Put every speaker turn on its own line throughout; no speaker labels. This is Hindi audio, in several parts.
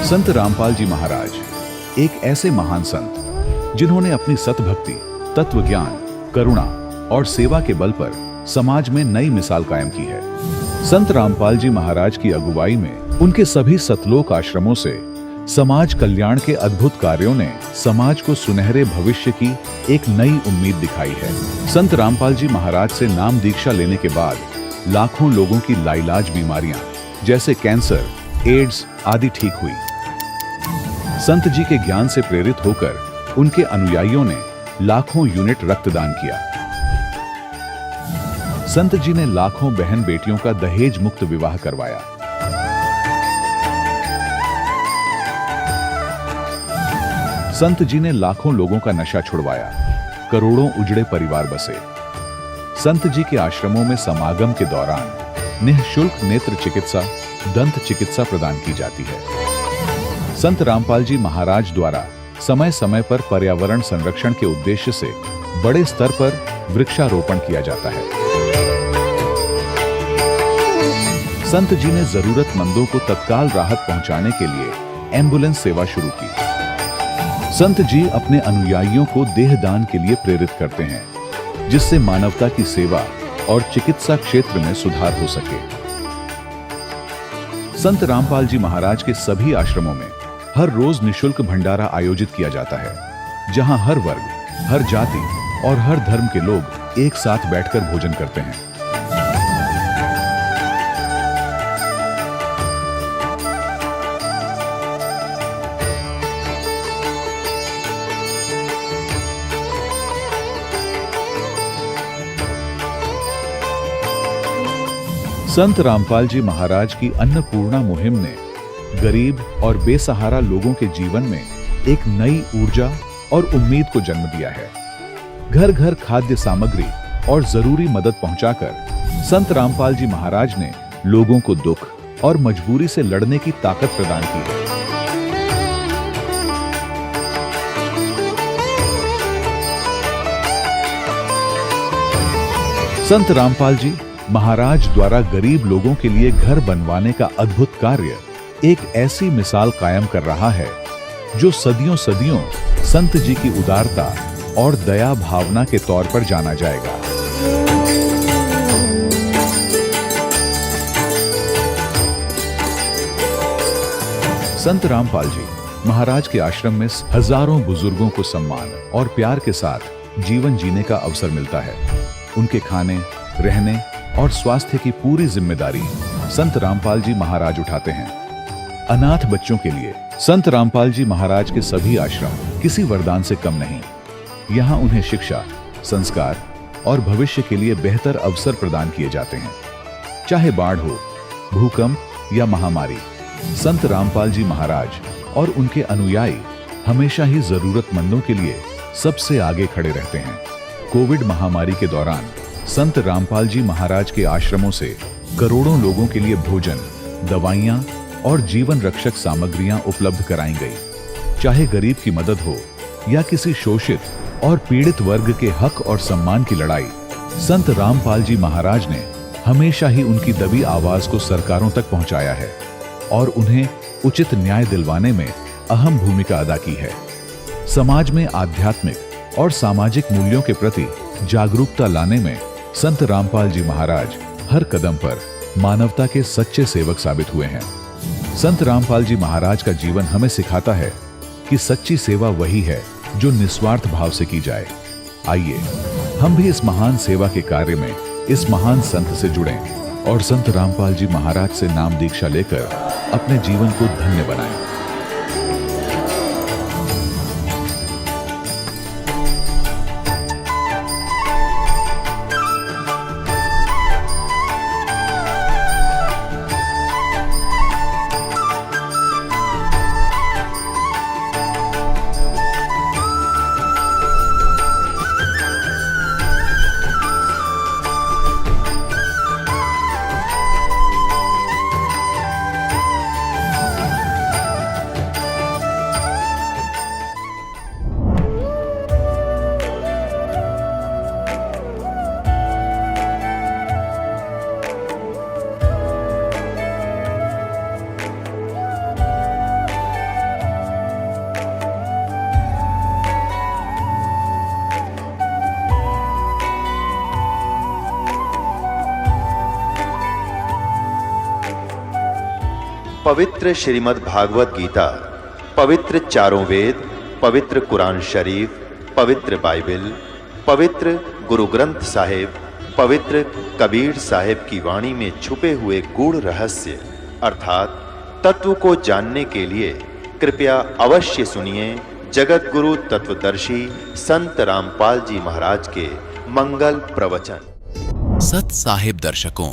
संत रामपाल जी महाराज एक ऐसे महान संत जिन्होंने अपनी सतभक्ति, तत्व ज्ञान, करुणा और सेवा के बल पर समाज में नई मिसाल कायम की है। संत रामपाल जी महाराज की अगुवाई में उनके सभी सतलोक आश्रमों से समाज कल्याण के अद्भुत कार्यों ने समाज को सुनहरे भविष्य की एक नई उम्मीद दिखाई है। संत रामपाल जी महाराज से नाम दीक्षा लेने के बाद लाखों लोगों की लाइलाज बीमारियां जैसे कैंसर, एड्स आदि ठीक हुई। संत जी के ज्ञान से प्रेरित होकर उनके अनुयायियों ने लाखों यूनिट रक्तदान किया। संत जी ने लाखों बहन बेटियों का दहेज मुक्त विवाह करवाया। संत जी ने लाखों लोगों का नशा छुड़वाया, करोड़ों उजड़े परिवार बसे। संत जी के आश्रमों में समागम के दौरान निःशुल्क नेत्र चिकित्सा, दंत चिकित्सा प्रदान की जाती है। संत रामपाल जी महाराज द्वारा समय समय पर पर्यावरण संरक्षण के उद्देश्य से बड़े स्तर पर वृक्षारोपण किया जाता है। संत जी ने जरूरतमंदों को तत्काल राहत पहुंचाने के लिए एम्बुलेंस सेवा शुरू की। संत जी अपने अनुयायियों को देहदान के लिए प्रेरित करते हैं, जिससे मानवता की सेवा और चिकित्सा क्षेत्र में सुधार हो सके। संत रामपाल जी महाराज के सभी आश्रमों में हर रोज निःशुल्क भंडारा आयोजित किया जाता है, जहां हर वर्ग, हर जाति और हर धर्म के लोग एक साथ बैठकर भोजन करते हैं। संत रामपाल जी महाराज की अन्नपूर्णा मुहिम ने गरीब और बेसहारा लोगों के जीवन में एक नई ऊर्जा और उम्मीद को जन्म दिया है। घर घर खाद्य सामग्री और जरूरी मदद पहुंचाकर संत रामपाल जी महाराज ने लोगों को दुख और मजबूरी से लड़ने की ताकत प्रदान की है। संत रामपाल जी महाराज द्वारा गरीब लोगों के लिए घर बनवाने का अद्भुत कार्य एक ऐसी मिसाल कायम कर रहा है जो सदियों सदियों संत जी की उदारता और दया भावना के तौर पर जाना जाएगा। संत रामपाल जी महाराज के आश्रम में हजारों बुजुर्गों को सम्मान और प्यार के साथ जीवन जीने का अवसर मिलता है। उनके खाने, रहने और स्वास्थ्य की पूरी जिम्मेदारी संत रामपाल जी महाराज उठाते हैं। अनाथ बच्चों के लिए संत रामपाल जी महाराज के सभी आश्रम किसी वरदान से कम नहीं। यहाँ उन्हें शिक्षा, संस्कार और भविष्य के लिए बेहतर अवसर प्रदान किए जाते हैं। चाहे बाढ़ हो, भूकंप या महामारी, संत रामपाल जी महाराज और उनके अनुयायी हमेशा ही जरूरतमंदों के लिए सबसे आगे खड़े रहते हैं। कोविड महामारी के दौरान संत रामपाल जी महाराज के आश्रमों से करोड़ों लोगों के लिए भोजन, दवाइयां और जीवन रक्षक सामग्रियां उपलब्ध कराई गई। चाहे गरीब की मदद हो या किसी शोषित और पीड़ित वर्ग के हक और सम्मान की लड़ाई, संत रामपाल जी महाराज ने हमेशा ही उनकी दबी आवाज को सरकारों तक पहुंचाया है और उन्हें उचित न्याय दिलवाने में अहम भूमिका अदा की है। समाज में आध्यात्मिक और सामाजिक मूल्यों के प्रति जागरूकता लाने में संत रामपाल जी महाराज हर कदम पर मानवता के सच्चे सेवक साबित हुए हैं। संत रामपाल जी महाराज का जीवन हमें सिखाता है कि सच्ची सेवा वही है जो निस्वार्थ भाव से की जाए। आइए हम भी इस महान सेवा के कार्य में इस महान संत से जुड़ें और संत रामपाल जी महाराज से नाम दीक्षा लेकर अपने जीवन को धन्य बनाएं।
पवित्र श्रीमद् भागवत गीता, पवित्र चारों वेद, पवित्र कुरान शरीफ, पवित्र बाइबल, पवित्र गुरु ग्रंथ साहिब, पवित्र कबीर साहिब की वाणी में छुपे हुए गूढ़ रहस्य अर्थात तत्व को जानने के लिए कृपया अवश्य सुनिए जगत गुरु तत्वदर्शी संत रामपाल जी महाराज के मंगल प्रवचन।
सत साहिब दर्शकों,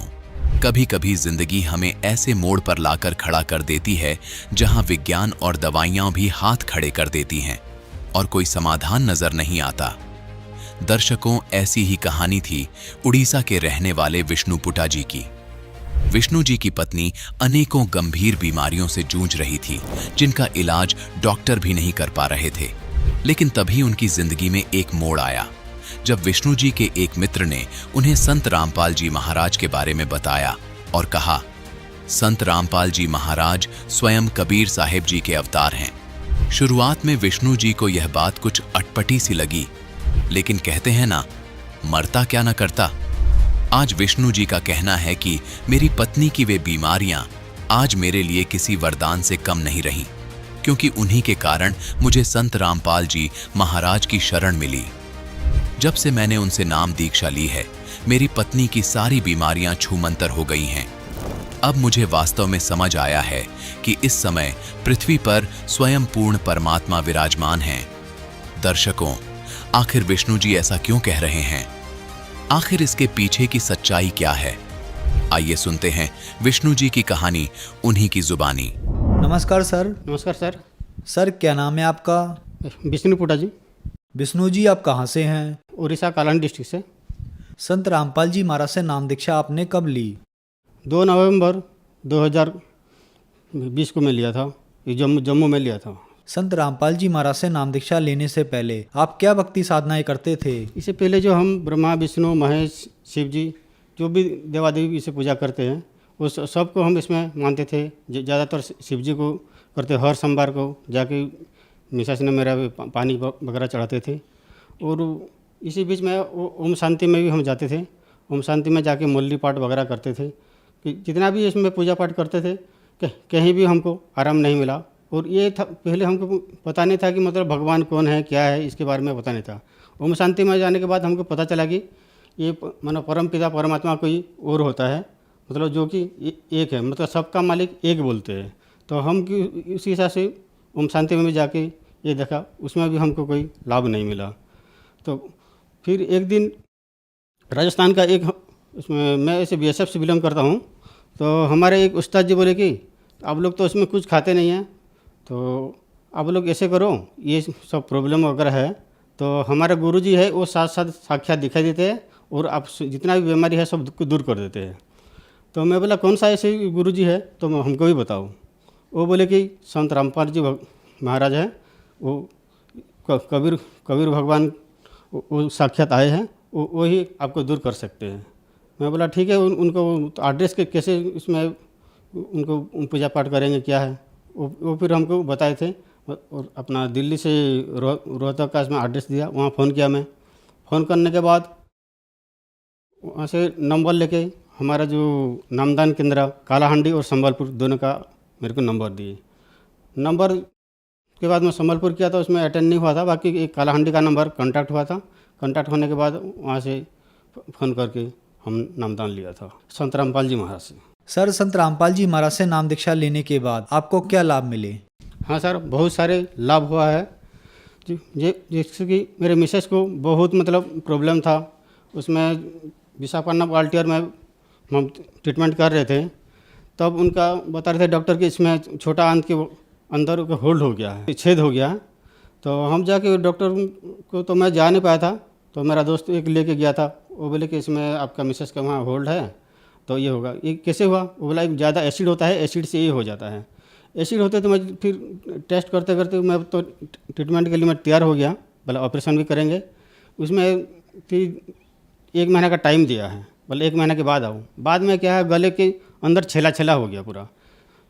कभी कभी जिंदगी हमें ऐसे मोड़ पर लाकर खड़ा कर देती है जहां विज्ञान और दवाइयां भी हाथ खड़े कर देती हैं और कोई समाधान नजर नहीं आता। दर्शकों, ऐसी ही कहानी थी उड़ीसा के रहने वाले विष्णुपुटा जी की। विष्णु जी की पत्नी अनेकों गंभीर बीमारियों से जूझ रही थी, जिनका इलाज डॉक्टर भी नहीं कर पा रहे थे। लेकिन तभी उनकी जिंदगी में एक मोड़ आया, जब विष्णु जी के एक मित्र ने उन्हें संत रामपाल जी महाराज के बारे में बताया और कहा, संत रामपाल जी महाराज स्वयं कबीर साहिब जी के अवतार हैं। शुरुआत में विष्णु जी को यह बात कुछ अटपटी सी लगी, लेकिन कहते हैं ना, मरता क्या न करता। आज विष्णु जी का कहना है कि मेरी पत्नी की वे बीमारियां आज मेरे लिए किसी वरदान से कम नहीं रहीं, क्योंकि उन्हीं के कारण मुझे संत रामपाल जी महाराज की शरण मिली। जब से मैंने उनसे नाम दीक्षा ली है, मेरी पत्नी की सारी बीमारियां छूमंतर हो गई हैं। अब मुझे वास्तव में समझ आया है कि इस समय पृथ्वी पर स्वयं पूर्ण परमात्मा विराजमान हैं। दर्शकों, आखिर विष्णु जी ऐसा क्यों कह रहे हैं? आखिर इसके पीछे की सच्चाई क्या है? आइए सुनते हैं विष्णु जी की कहानी उन्हीं की जुबानी।
नमस्कार सर।
नमस्कार सर।
सर, क्या नाम है आपका?
विष्णुपुटा जी।
विष्णु जी, आप कहाँ से हैं?
उड़ीसा कालान डिस्ट्रिक्ट से।
संत रामपाल जी महाराज से नाम दीक्षा आपने कब ली?
2 नवंबर 2020 को मैं लिया था। ये जम्मू में लिया था।
संत रामपाल जी महाराज से नाम दीक्षा लेने से पहले आप क्या भक्ति साधनाएं करते थे?
इससे पहले जो हम ब्रह्मा विष्णु महेश शिव जी जो भी देवादेवी इसे पूजा करते हैं, वो सबको हम इसमें मानते थे। ज़्यादातर शिव जी को करते, हर सोमवार को जाके मिसास ने मेरा पानी वगैरह चढ़ाते थे। और इसी बीच में ओम शांति में भी हम जाते थे। ओम शांति में जाके मुरली पाठ वगैरह करते थे। कि जितना भी इसमें पूजा पाठ करते थे, कहीं भी हमको आराम नहीं मिला। और ये था, पहले हमको पता नहीं था कि मतलब भगवान कौन है, क्या है, इसके बारे में पता नहीं था। ओम शांति में जाने के बाद हमको पता चला कि ये मतलब परम पिता परमात्मा कोई और होता है, मतलब जो कि एक है, मतलब सबका मालिक एक बोलते हैं। तो हम उसी हिसाब से ओम शांति में भी जाके ये देखा, उसमें भी हमको कोई लाभ नहीं मिला। तो फिर एक दिन राजस्थान का एक, उसमें मैं ऐसे BSF से बिलोंग करता हूँ, तो हमारे एक उस्ताद जी बोले कि आप लोग तो उसमें कुछ खाते नहीं हैं, तो आप लोग ऐसे करो, ये सब प्रॉब्लम वगैरह है तो हमारे गुरुजी है वो साथ साथ साक्षात दिखाई देते हैं और आप जितना भी बीमारी है सब को दूर कर देते हैं। तो मैं बोला कौन सा ऐसे गुरुजी है, तो हमको भी बताओ। वो बोले कि संत रामपाल जी महाराज है, वो कबीर भगवान वो साक्षात आए हैं, वो ही आपको दूर कर सकते हैं। मैं बोला ठीक है, उनको एड्रेस के कैसे इसमें उनको पूजा पाठ करेंगे, क्या है, वो फिर हमको बताए थे। और अपना दिल्ली से रोहतक का इसमें एड्रेस दिया, वहाँ फ़ोन किया मैं। फ़ोन करने के बाद वहाँ से नंबर लेके हमारा जो नामदान केंद्र कालाहांडी और संबलपुर दोनों का मेरे को नंबर दिए। नंबर के बाद मैं संबलपुर किया तो उसमें अटेंड नहीं हुआ था, बाकी एक कालाहांडी का नंबर कांटेक्ट हुआ था। कांटेक्ट होने के बाद वहाँ से फ़ोन करके हम नामदान लिया था संत रामपाल जी महाराज से।
सर, संत रामपाल जी महाराज से नाम दीक्षा लेने के बाद आपको क्या लाभ मिले?
हाँ सर, बहुत सारे लाभ हुआ है। जैसे कि मेरे मिसेस को बहुत मतलब प्रॉब्लम था, उसमें विशाखापट्टनम वाल्टियर में हम ट्रीटमेंट कर रहे थे। तब उनका बता रहे थे डॉक्टर कि इसमें छोटा आंत के अंदर होल्ड हो गया है, छेद हो गया है। तो हम जाके डॉक्टर को, तो मैं जा नहीं पाया था, तो मेरा दोस्त एक लेके गया था। वो बोले कि इसमें आपका मिसेस का वहाँ होल्ड है, तो ये होगा। ये कैसे हुआ? वो बोला ज़्यादा एसिड होता है, एसिड से ये हो जाता है। एसिड होते तो मैं फिर टेस्ट करते करते मैं तो ट्रीटमेंट के लिए मैं तैयार हो गया, बोला ऑपरेशन भी करेंगे। उसमें फिर 1 महीना का टाइम दिया है, बोले 1 महीने के बाद आओ। बाद में क्या है, गले के अंदर छेला हो गया पूरा।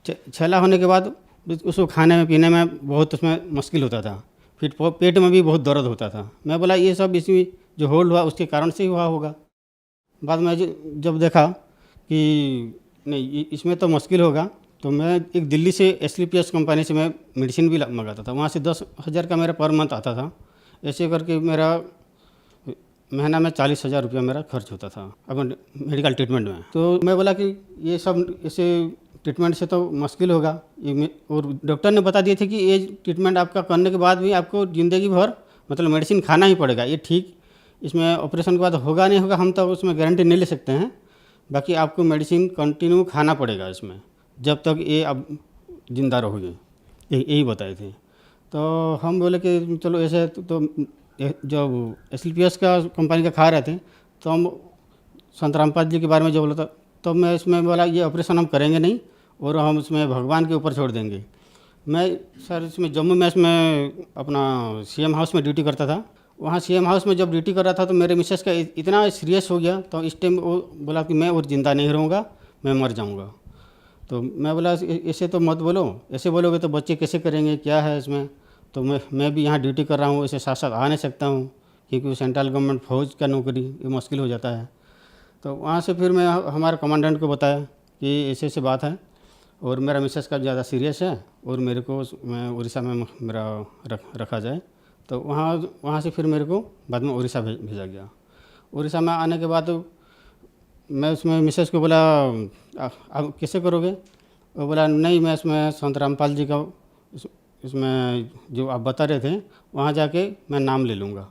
छेला होने के बाद उसको खाने में पीने में बहुत उसमें मुश्किल होता था, फिर पेट में भी बहुत दर्द होता था। मैं बोला ये सब इसमें जो होल्ड हुआ उसके कारण से ही हुआ होगा। बाद में जब देखा कि नहीं इसमें तो मुश्किल होगा, तो मैं एक दिल्ली से SLPS कंपनी से मैं मेडिसिन भी मंगाता था, वहाँ से 10,000 का मेरा पर मंथ आता था। ऐसे करके मेरा महीना में 40,000 रुपया मेरा खर्च होता था अब मेडिकल ट्रीटमेंट में। तो मैं बोला कि ये सब ऐसे ट्रीटमेंट से तो मुश्किल होगा, और डॉक्टर ने बता दिए थे कि ये ट्रीटमेंट आपका करने के बाद भी आपको ज़िंदगी भर मतलब मेडिसिन खाना ही पड़ेगा। ये ठीक इसमें ऑपरेशन के बाद होगा नहीं होगा हम तो उसमें गारंटी नहीं ले सकते हैं, बाकी आपको मेडिसिन कंटिन्यू खाना पड़ेगा इसमें जब तक ये अब जिंदा रहोगे, यही बताए थे। तो हम बोले कि चलो ऐसे तो जब SLPS का कंपनी का खा रहे थे तो हम संत रामपाल जी के बारे में जो बोला था, तो मैं इसमें बोला ये ऑपरेशन हम करेंगे नहीं और हम इसमें भगवान के ऊपर छोड़ देंगे। मैं सर इसमें जम्मू में इसमें अपना CM हाउस में ड्यूटी करता था। वहाँ CM हाउस में जब ड्यूटी कर रहा था तो मेरे मिसेस का इतना सीरियस हो गया, तो इस टाइम वो बोला कि मैं और ज़िंदा नहीं रहूँगा, मैं मर जाऊँगा। तो मैं बोला ऐसे तो मत बोलो, ऐसे बोलोगे तो बच्चे कैसे करेंगे, क्या है इसमें। तो मैं भी यहाँ ड्यूटी कर रहा हूँ, ऐसे साथ साथ आ नहीं सकता हूँ क्योंकि सेंट्रल गवर्नमेंट फौज का नौकरी ये मुश्किल हो जाता है। तो वहाँ से फिर मैं हमारे कमांडेंट को बताया कि ऐसे ऐसे बात है और मेरा मिसेस का ज़्यादा सीरियस है और मेरे को मैं उड़ीसा में मेरा रखा जाए। तो वहाँ से फिर मेरे को बाद में उड़ीसा भेजा गया। उड़ीसा में आने के बाद मैं उसमें मिसेस को बोला आप कैसे करोगे, वो बोला नहीं मैं इसमें संत रामपाल जी का इसमें जो आप बता रहे थे वहाँ जाके मैं नाम ले लूँगा।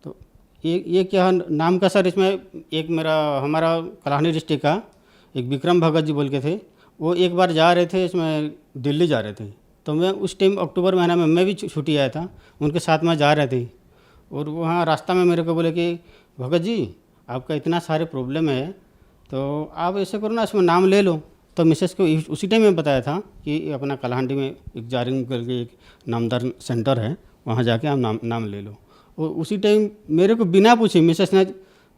तो ये क्या नाम का सर, इसमें एक हमारा कलाहांडी डिस्ट्रिक्ट का एक विक्रम भगत जी बोल के थे, वो एक बार जा रहे थे इसमें दिल्ली जा रहे थे। तो मैं उस टाइम अक्टूबर महीना में मैं भी छुट्टी आया था, उनके साथ में जा रहे थे और वहाँ रास्ता में मेरे को बोले कि भगत जी आपका इतना सारे प्रॉब्लम है तो आप ऐसे करो ना इसमें नाम ले लो। तो मिसेस को उसी टाइम में बताया था कि अपना कलाहांडी में एक जारिंग करके एक नामदार सेंटर है, वहाँ जाके आप नाम ले लो। और उसी टाइम मेरे को बिना पूछे मिसेस ने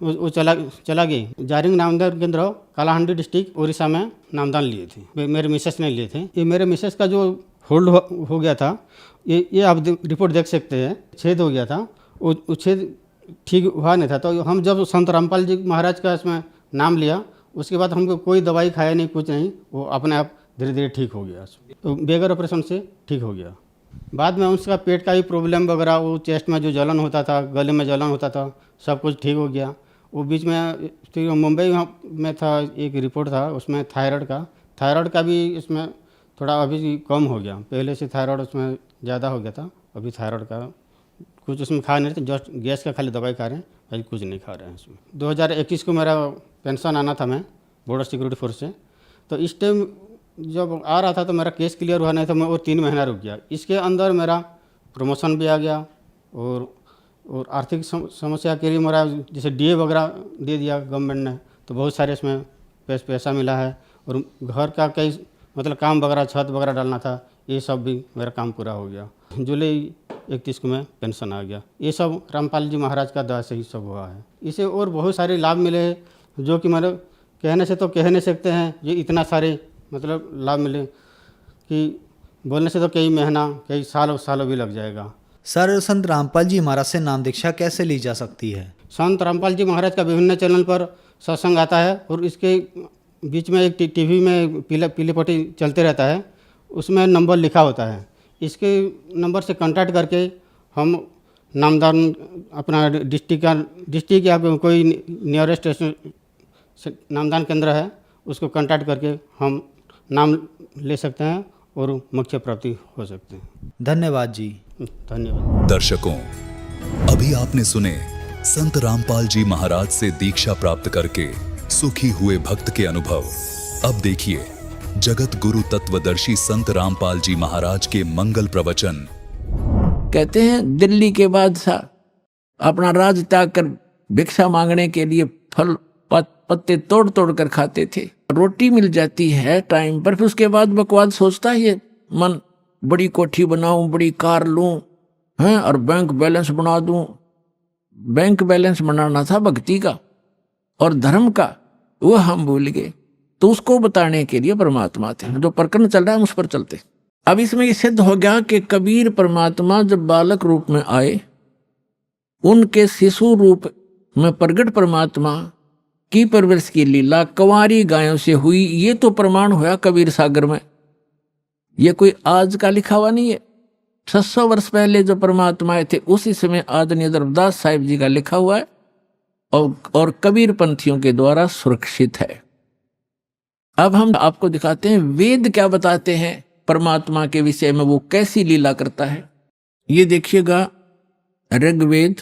वो चला गई जारिंग नामदार केंद्र कलाहांडी डिस्ट्रिक्ट उड़ीसा में नामदान लिए थे, मेरे मिसेस ने लिए थे। ये मेरे मिसेस का जो होल्ड हो गया था ये आप रिपोर्ट देख सकते हैं, छेद हो गया था, वो छेद ठीक हुआ नहीं था। तो हम जब संत रामपाल जी महाराज का इसमें नाम लिया उसके बाद हमको कोई दवाई खाया नहीं, कुछ नहीं, वो अपने आप धीरे धीरे ठीक हो गया, तो बगैर ऑपरेशन से ठीक हो गया। बाद में उसका पेट का भी प्रॉब्लम वगैरह, वो चेस्ट में जो जलन होता था, गले में जलन होता था, सब कुछ ठीक हो गया। वो बीच में मुंबई में था एक रिपोर्ट था उसमें थायराइड का भी इसमें थोड़ा अभी कम हो गया, पहले से थायराइड उसमें ज़्यादा हो गया था, अभी थायराइड का कुछ उसमें खा नहीं थे, जस्ट गैस का खाली दवाई खा रहे हैं, अभी कुछ नहीं खा रहे हैं इसमें। 2021 को मेरा पेंशन आना था मैं बॉर्डर सिक्योरिटी फोर्स से, तो इस टाइम जब आ रहा था तो मेरा केस क्लियर हुआ नहीं था, मैं और 3 महीना रुक गया। इसके अंदर मेरा प्रमोशन भी आ गया और आर्थिक समस्या के लिए मेरा जैसे DA वगैरह दे दिया गवर्नमेंट ने, तो बहुत सारे इसमें पैसा मिला है। और घर का कई मतलब काम वगैरह, छत वगैरह डालना था, ये सब भी मेरा काम पूरा हो गया। जुलाई 31 को मैं पेंशन आ गया। ये सब रामपाल जी महाराज का दया से ही सब हुआ है। इसे और बहुत सारे लाभ मिले हैं जो कि मतलब कहने से तो कह नहीं सकते हैं, ये इतना सारे मतलब लाभ मिले कि बोलने से तो कई महीना कई सालों भी लग जाएगा।
सर संत रामपाल जी महाराज से नाम दीक्षा कैसे ली जा सकती है?
संत रामपाल जी महाराज का विभिन्न चैनल पर सत्संग आता है और इसके बीच में एक टीवी में पीले पट्टी चलते रहता है, उसमें नंबर लिखा होता है। इसके नंबर से कांटेक्ट करके हम नामदान अपना डिस्ट्रिक्ट या कोई नियरेस्ट नामदान केंद्र है उसको कांटेक्ट करके हम नाम ले सकते हैं और मोक्ष प्राप्ति हो सकते हैं।
धन्यवाद जी।
धन्यवाद।
दर्शकों, अभी आपने सुने संत रामपाल जी महाराज से दीक्षा प्राप्त करके सुखी हुए भक्त के अनुभव। अब देखिए जगत गुरु तत्वदर्शी संत रामपाल जी महाराज के मंगल प्रवचन।
कहते हैं दिल्ली के बादशाह अपना राज त्याग कर भिक्षा मांगने के लिए फल पत्ते तोड़ तोड़ कर खाते थे। रोटी मिल जाती है टाइम पर, फिर उसके बाद बकवाद सोचता है मन, बड़ी कोठी बनाऊं, बड़ी कार लूं, हैं, और बैंक बैलेंस बना दूं। बैंक बैलेंस बनाना था भक्ति का और धर्म का, वो हम भूल गए। तो उसको बताने के लिए परमात्मा थे, जो प्रकरण चल रहा है उस पर चलते। अब इसमें ये सिद्ध हो गया कि कबीर परमात्मा जब बालक रूप में आए, उनके शिशु रूप में प्रगट परमात्मा की परवरिश की लीला कंवारी गायों से हुई। ये तो प्रमाण होया कबीर सागर में ये कोई आज का लिखा हुआ नहीं है। 600 वर्ष पहले जो परमात्मा आए थे उसी समय आदरणीय धर्मदास साहिब जी का लिखा हुआ है और कबीर पंथियों के द्वारा सुरक्षित है। अब हम आपको दिखाते हैं वेद क्या बताते हैं परमात्मा के विषय में, वो कैसी लीला करता है। ये देखिएगा, ऋग्वेद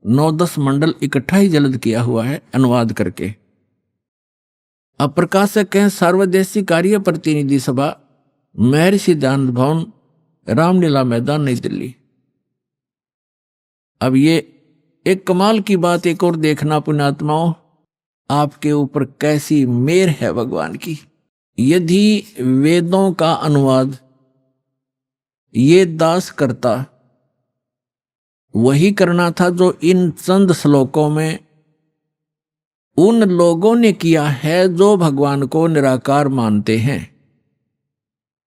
9-10 मंडल इकट्ठा ही जल्द किया हुआ है अनुवाद करके। अब प्रकाशक हैं सार्वदेशिक कार्य प्रतिनिधि सभा, महर्षि दयानंद भवन, रामलीला मैदान, नई दिल्ली। अब ये एक कमाल की बात एक और देखना पुण्यात्माओं, आपके ऊपर कैसी मेहर है भगवान की। यदि वेदों का अनुवाद ये दास करता, वही करना था जो इन चंद श्लोकों में उन लोगों ने किया है जो भगवान को निराकार मानते हैं।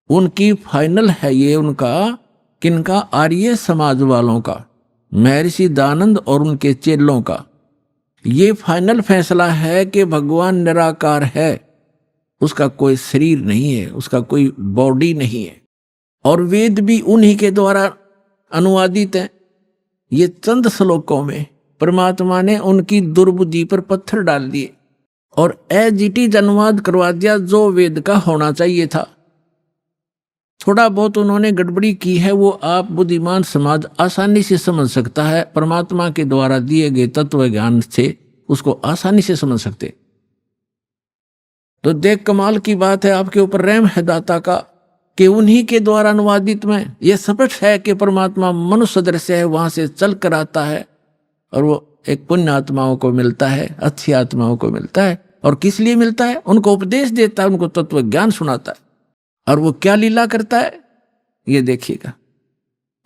उनकी फाइनल है ये, उनका किनका, आर्य समाज वालों का, महर्षि दयानंद और उनके चेलों का ये फाइनल फैसला है कि भगवान निराकार है, उसका कोई शरीर नहीं है, उसका कोई बॉडी नहीं है। और वेद भी उन्हीं के द्वारा अनुवादित है। ये चंद श्लोकों में परमात्मा ने उनकी दुर्बुद्धि पर पत्थर डाल दिए और एज इट इज अनुवाद करवा दिया जो वेद का होना चाहिए था। थोड़ा बहुत उन्होंने गड़बड़ी की है, वो आप बुद्धिमान समाज आसानी से समझ सकता है। परमात्मा के द्वारा दिए गए तत्व ज्ञान से उसको आसानी से समझ सकते। तो देख, कमाल की बात है, आपके ऊपर रहम है दाता का कि उन्हीं के द्वारा अनुवादित में यह स्पष्ट है कि परमात्मा मनुष्य दृश्य है, वहां से चल कर आता है और वो एक पुण्य आत्माओं को मिलता है, अच्छी आत्माओं को मिलता है। और किस लिए मिलता है? उनको उपदेश देता है, उनको तत्व ज्ञान सुनाता है। और वो क्या लीला करता है ये देखिएगा।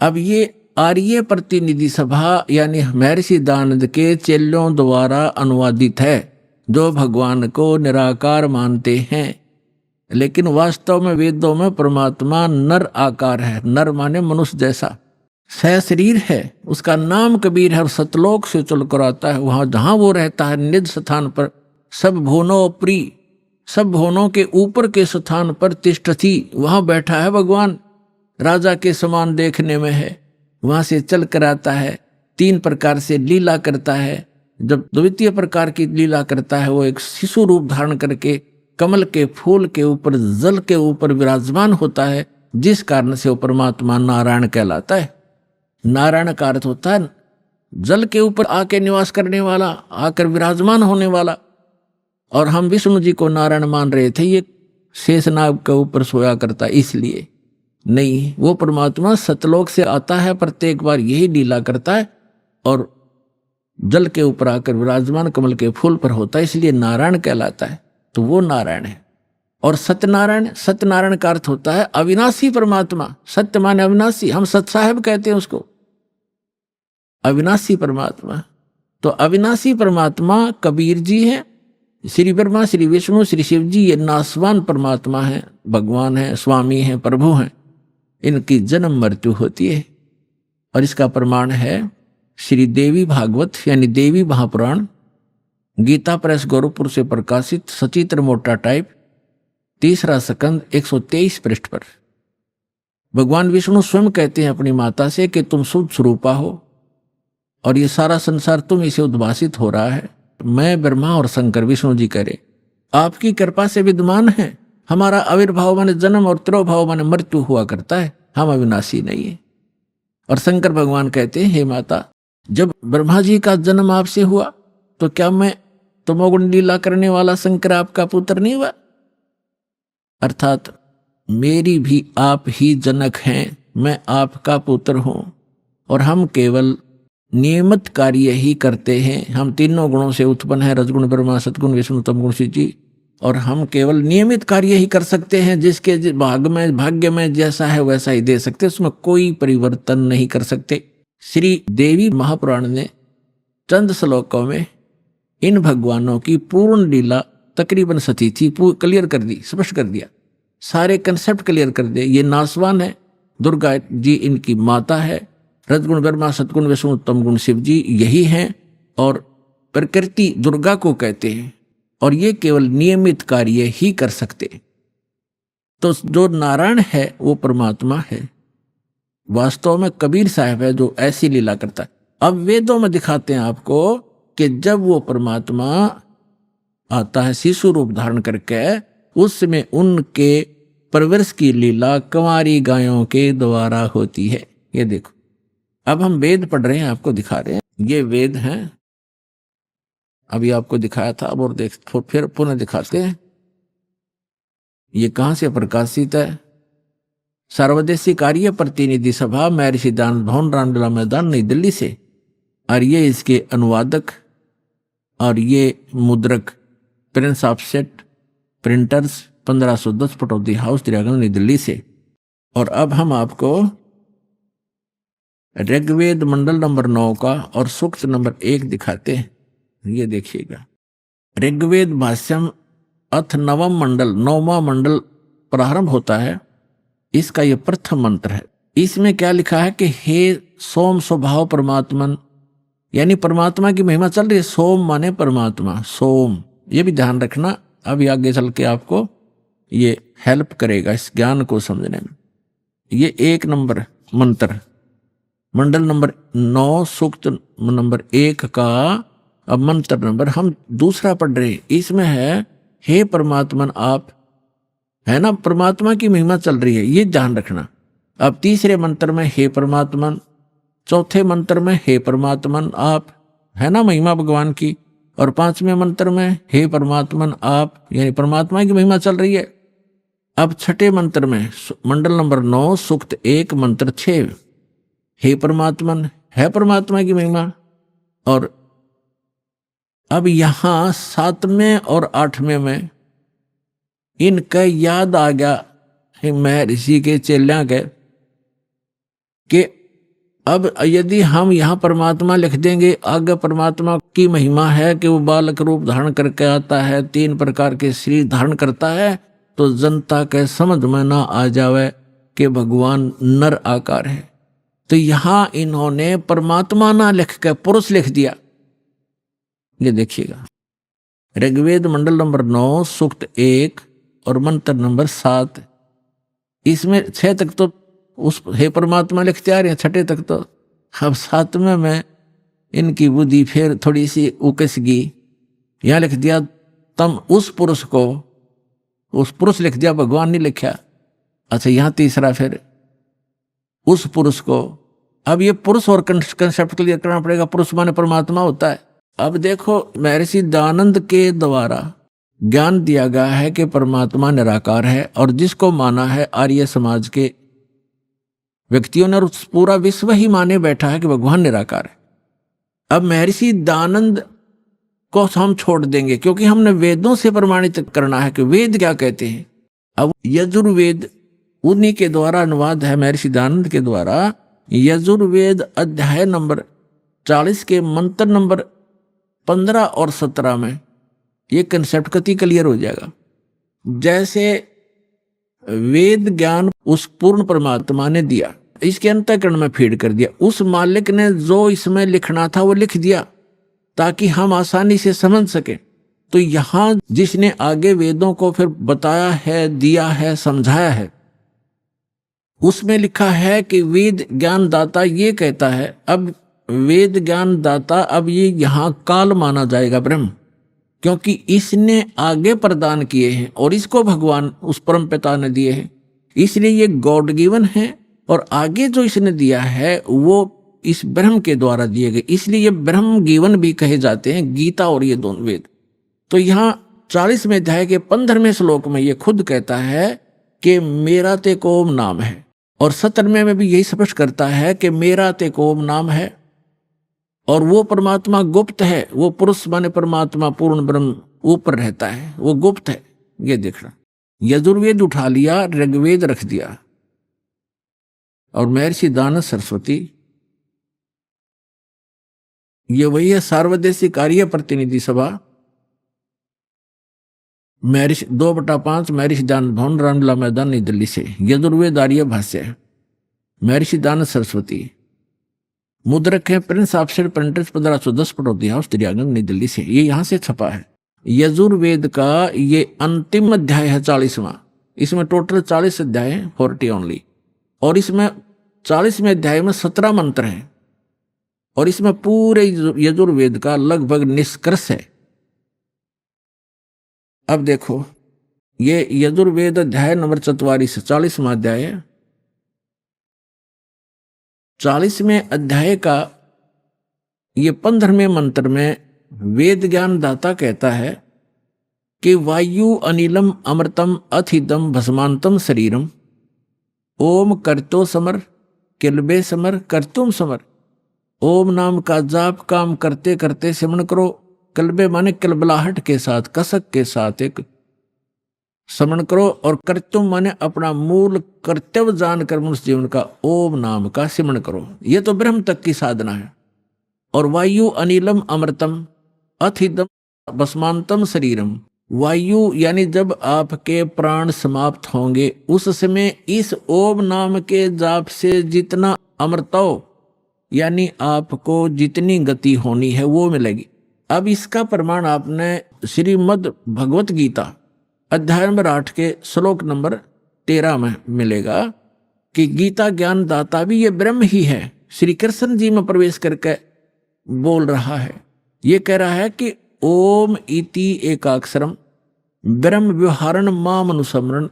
अब ये आर्य प्रतिनिधि सभा यानी महर्षि दयानंद के चेलों द्वारा अनुवादित है, जो भगवान को निराकार मानते हैं। लेकिन वास्तव में वेदों में परमात्मा नर आकार है, नर माने मनुष्य जैसा, सहशरीर है। उसका नाम कबीर है और सतलोक से चलकर आता है। वहां जहां वो रहता है निज स्थान पर, सब भुवनों प्री, सब भुवनों के ऊपर के स्थान पर तिष्ठति, वहां बैठा है भगवान, राजा के समान देखने में है। वहां से चल कर आता है, 3 प्रकार से लीला करता है। जब द्वितीय प्रकार की लीला करता है, वो एक शिशु रूप धारण करके कमल के फूल के ऊपर, जल के ऊपर विराजमान होता है, जिस कारण से वो परमात्मा नारायण कहलाता है। नारायण का अर्थ होता है जल के ऊपर आके निवास करने वाला, आकर विराजमान होने वाला। और हम विष्णु जी को नारायण मान रहे थे, ये शेषनाग के ऊपर सोया करता, इसलिए नहीं, वो परमात्मा सतलोक से आता है, प्रत्येक बार यही लीला करता है और जल के ऊपर आकर विराजमान कमल के फूल पर होता है, इसलिए नारायण कहलाता है। तो वो नारायण है। और सत्यनारायण, सत्यनारायण का अर्थ होता है अविनाशी परमात्मा। सत्य माने अविनाशी, हम सत साहेब कहते हैं उसको, अविनाशी परमात्मा। तो अविनाशी परमात्मा कबीर जी हैं, श्री ब्रह्मा, श्री विष्णु, श्री शिव जी, ये नासवान परमात्मा हैं, भगवान हैं, स्वामी हैं, प्रभु हैं। इनकी जन्म मृत्यु होती है। और इसका प्रमाण है श्री देवी भागवत यानी देवी महापुराण, गीता प्रेस गोरखपुर से प्रकाशित, सचित्र मोटा टाइप, 3रा स्कंद 123 पृष्ठ पर। भगवान विष्णु स्वयं कहते हैं अपनी माता से कि तुम शुद्ध स्वरूपा हो और ये सारा संसार तुम इसे उद्भासित हो रहा है। मैं ब्रह्मा और शंकर, विष्णु जी करे, आपकी कृपा से विद्यमान है। हमारा आविर्भाव माने जन्म और तिरोभाव माने मृत्यु हुआ करता है, हम अविनाशी नहीं है। और शंकर भगवान कहते हैं, हे माता, जब ब्रह्मा जी का जन्म आपसे हुआ तो क्या मैं तमोगुण लीला करने वाला शंकर आपका पुत्र नहीं हुआ? अर्थात मेरी भी आप ही जनक हैं, मैं आपका पुत्र हूं और हम केवल नियमित कार्य ही करते हैं। हम तीनों गुणों से उत्पन्न हैं, रजगुण ब्रह्मा, सतगुण विष्णु, तमगुण शिव जी, और हम केवल नियमित कार्य ही कर सकते हैं। जिसके भाग्य में जैसा है वैसा ही दे सकते, उसमें कोई परिवर्तन नहीं कर सकते। श्री देवी महापुराण ने चंद श्लोकों में इन भगवानों की पूर्ण लीला तकरीबन सती थी, क्लियर कर दी, स्पष्ट कर दिया, सारे कंसेप्ट क्लियर कर दिए। ये नासवान है, दुर्गा जी इनकी माता है, रजगुण ब्रह्मा, सतगुण विष्णु, तमगुण शिव जी यही हैं, और प्रकृति दुर्गा को कहते हैं। और ये केवल नियमित कार्य ही कर सकते। तो जो नारायण है वो परमात्मा है, वास्तव में कबीर साहब है जो ऐसी लीला करता है। अब वेदों में दिखाते हैं आपको कि जब वो परमात्मा आता है शिशु रूप धारण करके, उसमें उनके परवरिश की लीला कंवारी गायों के द्वारा होती है। ये देखो, अब हम वेद पढ़ रहे हैं, आपको दिखा रहे हैं, ये वेद हैं। अभी आपको दिखाया था, अब और देख फिर पुनः दिखाते हैं। ये कहां से प्रकाशित है? सर्वदेशी कार्य प्रतिनिधि सभा, महर्षि दानंद भवन, रामलीला मैदान, नई दिल्ली से। और ये इसके अनुवादक और ये मुद्रक prince offset printers 1510 Pataudi house, Triyaganj, New Delhi से। और अब हम आपको ऋग्वेद मंडल नंबर 9 का और सूक्त नंबर 1 दिखाते हैं। ये देखिएगा, ऋग्वेद भाष्यम अथ नवम मंडल, 9वां मंडल प्रारंभ होता है। इसका ये प्रथम मंत्र है। इसमें क्या लिखा है कि हे सोम स्वभाव परमात्मन, यानी परमात्मा की महिमा चल रही है। सोम माने परमात्मा, सोम, ये भी ध्यान रखना, अभी आगे चल के आपको ये हेल्प करेगा इस ज्ञान को समझने में। ये 1 नंबर मंत्र, मंडल नंबर 9 सूक्त नंबर 1 का अब मंत्र नंबर हम दूसरा पढ़ रहे हैं। इसमें है हे परमात्मन आप, है ना, परमात्मा की महिमा चल रही है, ये ध्यान रखना। अब तीसरे मंत्र में हे परमात्मन, चौथे मंत्र में हे परमात्मन आप, है ना, महिमा भगवान की। और 5वें मंत्र में हे परमात्मन आप, यानी परमात्मा की महिमा चल रही है। अब छठे मंत्र में मंडल नंबर 9 सूक्त 1 मंत्र 6, हे परमात्मन, है परमात्मा की महिमा। और अब यहां 7वें और 8वें में इनका याद आ गया महर्षि के चेल्यां के कि अब यदि हम यहाँ परमात्मा लिख देंगे, आगे परमात्मा की महिमा है कि वो बालक रूप धारण करके आता है, 3 प्रकार के शरीर धारण करता है, तो जनता के समझ में ना आ जावे कि भगवान नर आकार है। तो यहां इन्होंने परमात्मा ना लिख के पुरुष लिख दिया। ये देखिएगा, ऋग्वेद मंडल नंबर 9 सूक्त 1 और मंत्र नंबर 7, इसमें 6 तक तो उस हे परमात्मा लिखते आ रहे हैं, 6 तक तो। अब 7वें में इनकी बुद्धि फिर थोड़ी सी उकस गई, यहां लिख दिया तम उस पुरुष को, उस पुरुष लिख दिया, भगवान नहीं लिखा। अच्छा, यहां तीसरा फिर उस पुरुष को। अब ये पुरुष और कंसेप्ट क्लियर करना पड़ेगा, पुरुष माने परमात्मा होता है। अब देखो, महर्षि दानंद के द्वारा ज्ञान दिया गया है कि परमात्मा निराकार है, और जिसको माना है आर्य समाज के व्यक्तियों ने, और पूरा विश्व ही माने बैठा है कि भगवान निराकार है। अब महर्षि दानंद को हम छोड़ देंगे क्योंकि हमने वेदों से प्रमाणित करना है कि वेद क्या कहते हैं। अब यजुर्वेद उन्हीं के द्वारा अनुवाद है, महर्षि दानंद के द्वारा। यजुर्वेद अध्याय नंबर 40 के मंत्र नंबर 15 और 17 में ये कंसेप्ट कति क्लियर हो जाएगा। जैसे वेद ज्ञान उस पूर्ण परमात्मा ने दिया, इसके अंतःकरण में फीड कर दिया, उस मालिक ने जो इसमें लिखना था वो लिख दिया ताकि हम आसानी से समझ सके। तो यहां जिसने आगे वेदों को फिर बताया है, दिया है, समझाया है, उसमें लिखा है कि वेद ज्ञान दाता ये कहता है। अब वेद ज्ञान दाता, अब ये यहां काल माना जाएगा ब्रह्म, क्योंकि इसने आगे प्रदान किए हैं और इसको भगवान उस परम पिता ने दिए हैं, इसलिए ये गॉड गिवन है। और आगे जो इसने दिया है वो इस ब्रह्म के द्वारा दिए गए, इसलिए ये ब्रह्म गिवन भी कहे जाते हैं, गीता और ये दोनों वेद। तो यहाँ 40वें अध्याय के 15वें श्लोक में ये खुद कहता है कि मेरा ते कोम नाम है, और 17वें में भी यही स्पष्ट करता है कि मेरा ते कोम नाम है। और वो परमात्मा गुप्त है, वो पुरुष माने परमात्मा पूर्ण ब्रह्म ऊपर रहता है, वो गुप्त है। ये देखना, यजुर्वेद उठा लिया, ऋग्वेद रख दिया, और महर्षि दानंद सरस्वती ये वही है। सार्वदेशी कार्य प्रतिनिधि सभा, महर्षि 2/5 महर्षि दानंद भवन, रामलीला मैदान, नई दिल्ली से। यजुर्वेद आर्य भाष्य, महर्षि दानंद सरस्वती, मुद्रक है prince offset printers 1510 Pataudi house, Triyaganj, New Delhi से। ये यहां से छपा है। यजुर्वेद का ये अंतिम अध्याय है 40वां, इसमें टोटल 40 अध्याय हैं, 40 ओनली। और इसमें 40वें अध्याय में 17 मंत्र हैं और इसमें पूरे यजुर्वेद का लगभग निष्कर्ष है। अब देखो, ये यजुर्वेद अध्याय नंबर 44, 40वां अध्याय है। 40वें अध्याय का ये 15वें मंत्र में वेद ज्ञान दाता कहता है कि वायु अनिलम अमृतम अथिदम भस्मांतम शरीरम ओम करतो समर किलबे समर करतुम समर। ओम नाम का जाप काम करते करते सिमरण करो। कलबे माने कलबलाहट के साथ, कसक के साथ एक स्मरण करो। और कर्तुम माने अपना मूल कर्तव्य जानकर मनुष्य जीवन का ओम नाम का सिमरण करो। ये तो ब्रह्म तक की साधना है। और वायु अनिलम अमृतम अथिदम भस्मांतम शरीरम। वायु यानी जब आपके प्राण समाप्त होंगे उस समय इस ओम नाम के जाप से जितना अमृतो यानी आपको जितनी गति होनी है वो मिलेगी। अब इसका प्रमाण आपने श्रीमद् भगवत गीता अध्याय नंबर 8 के श्लोक नंबर 13 में मिलेगा कि गीता ज्ञान दाता भी ये ब्रह्म ही है। श्री कृष्ण जी में प्रवेश करके बोल रहा है, ये कह रहा है कि ओम इति एकाक्षरम ब्रह्म व्यवहारण माम अनुसमरण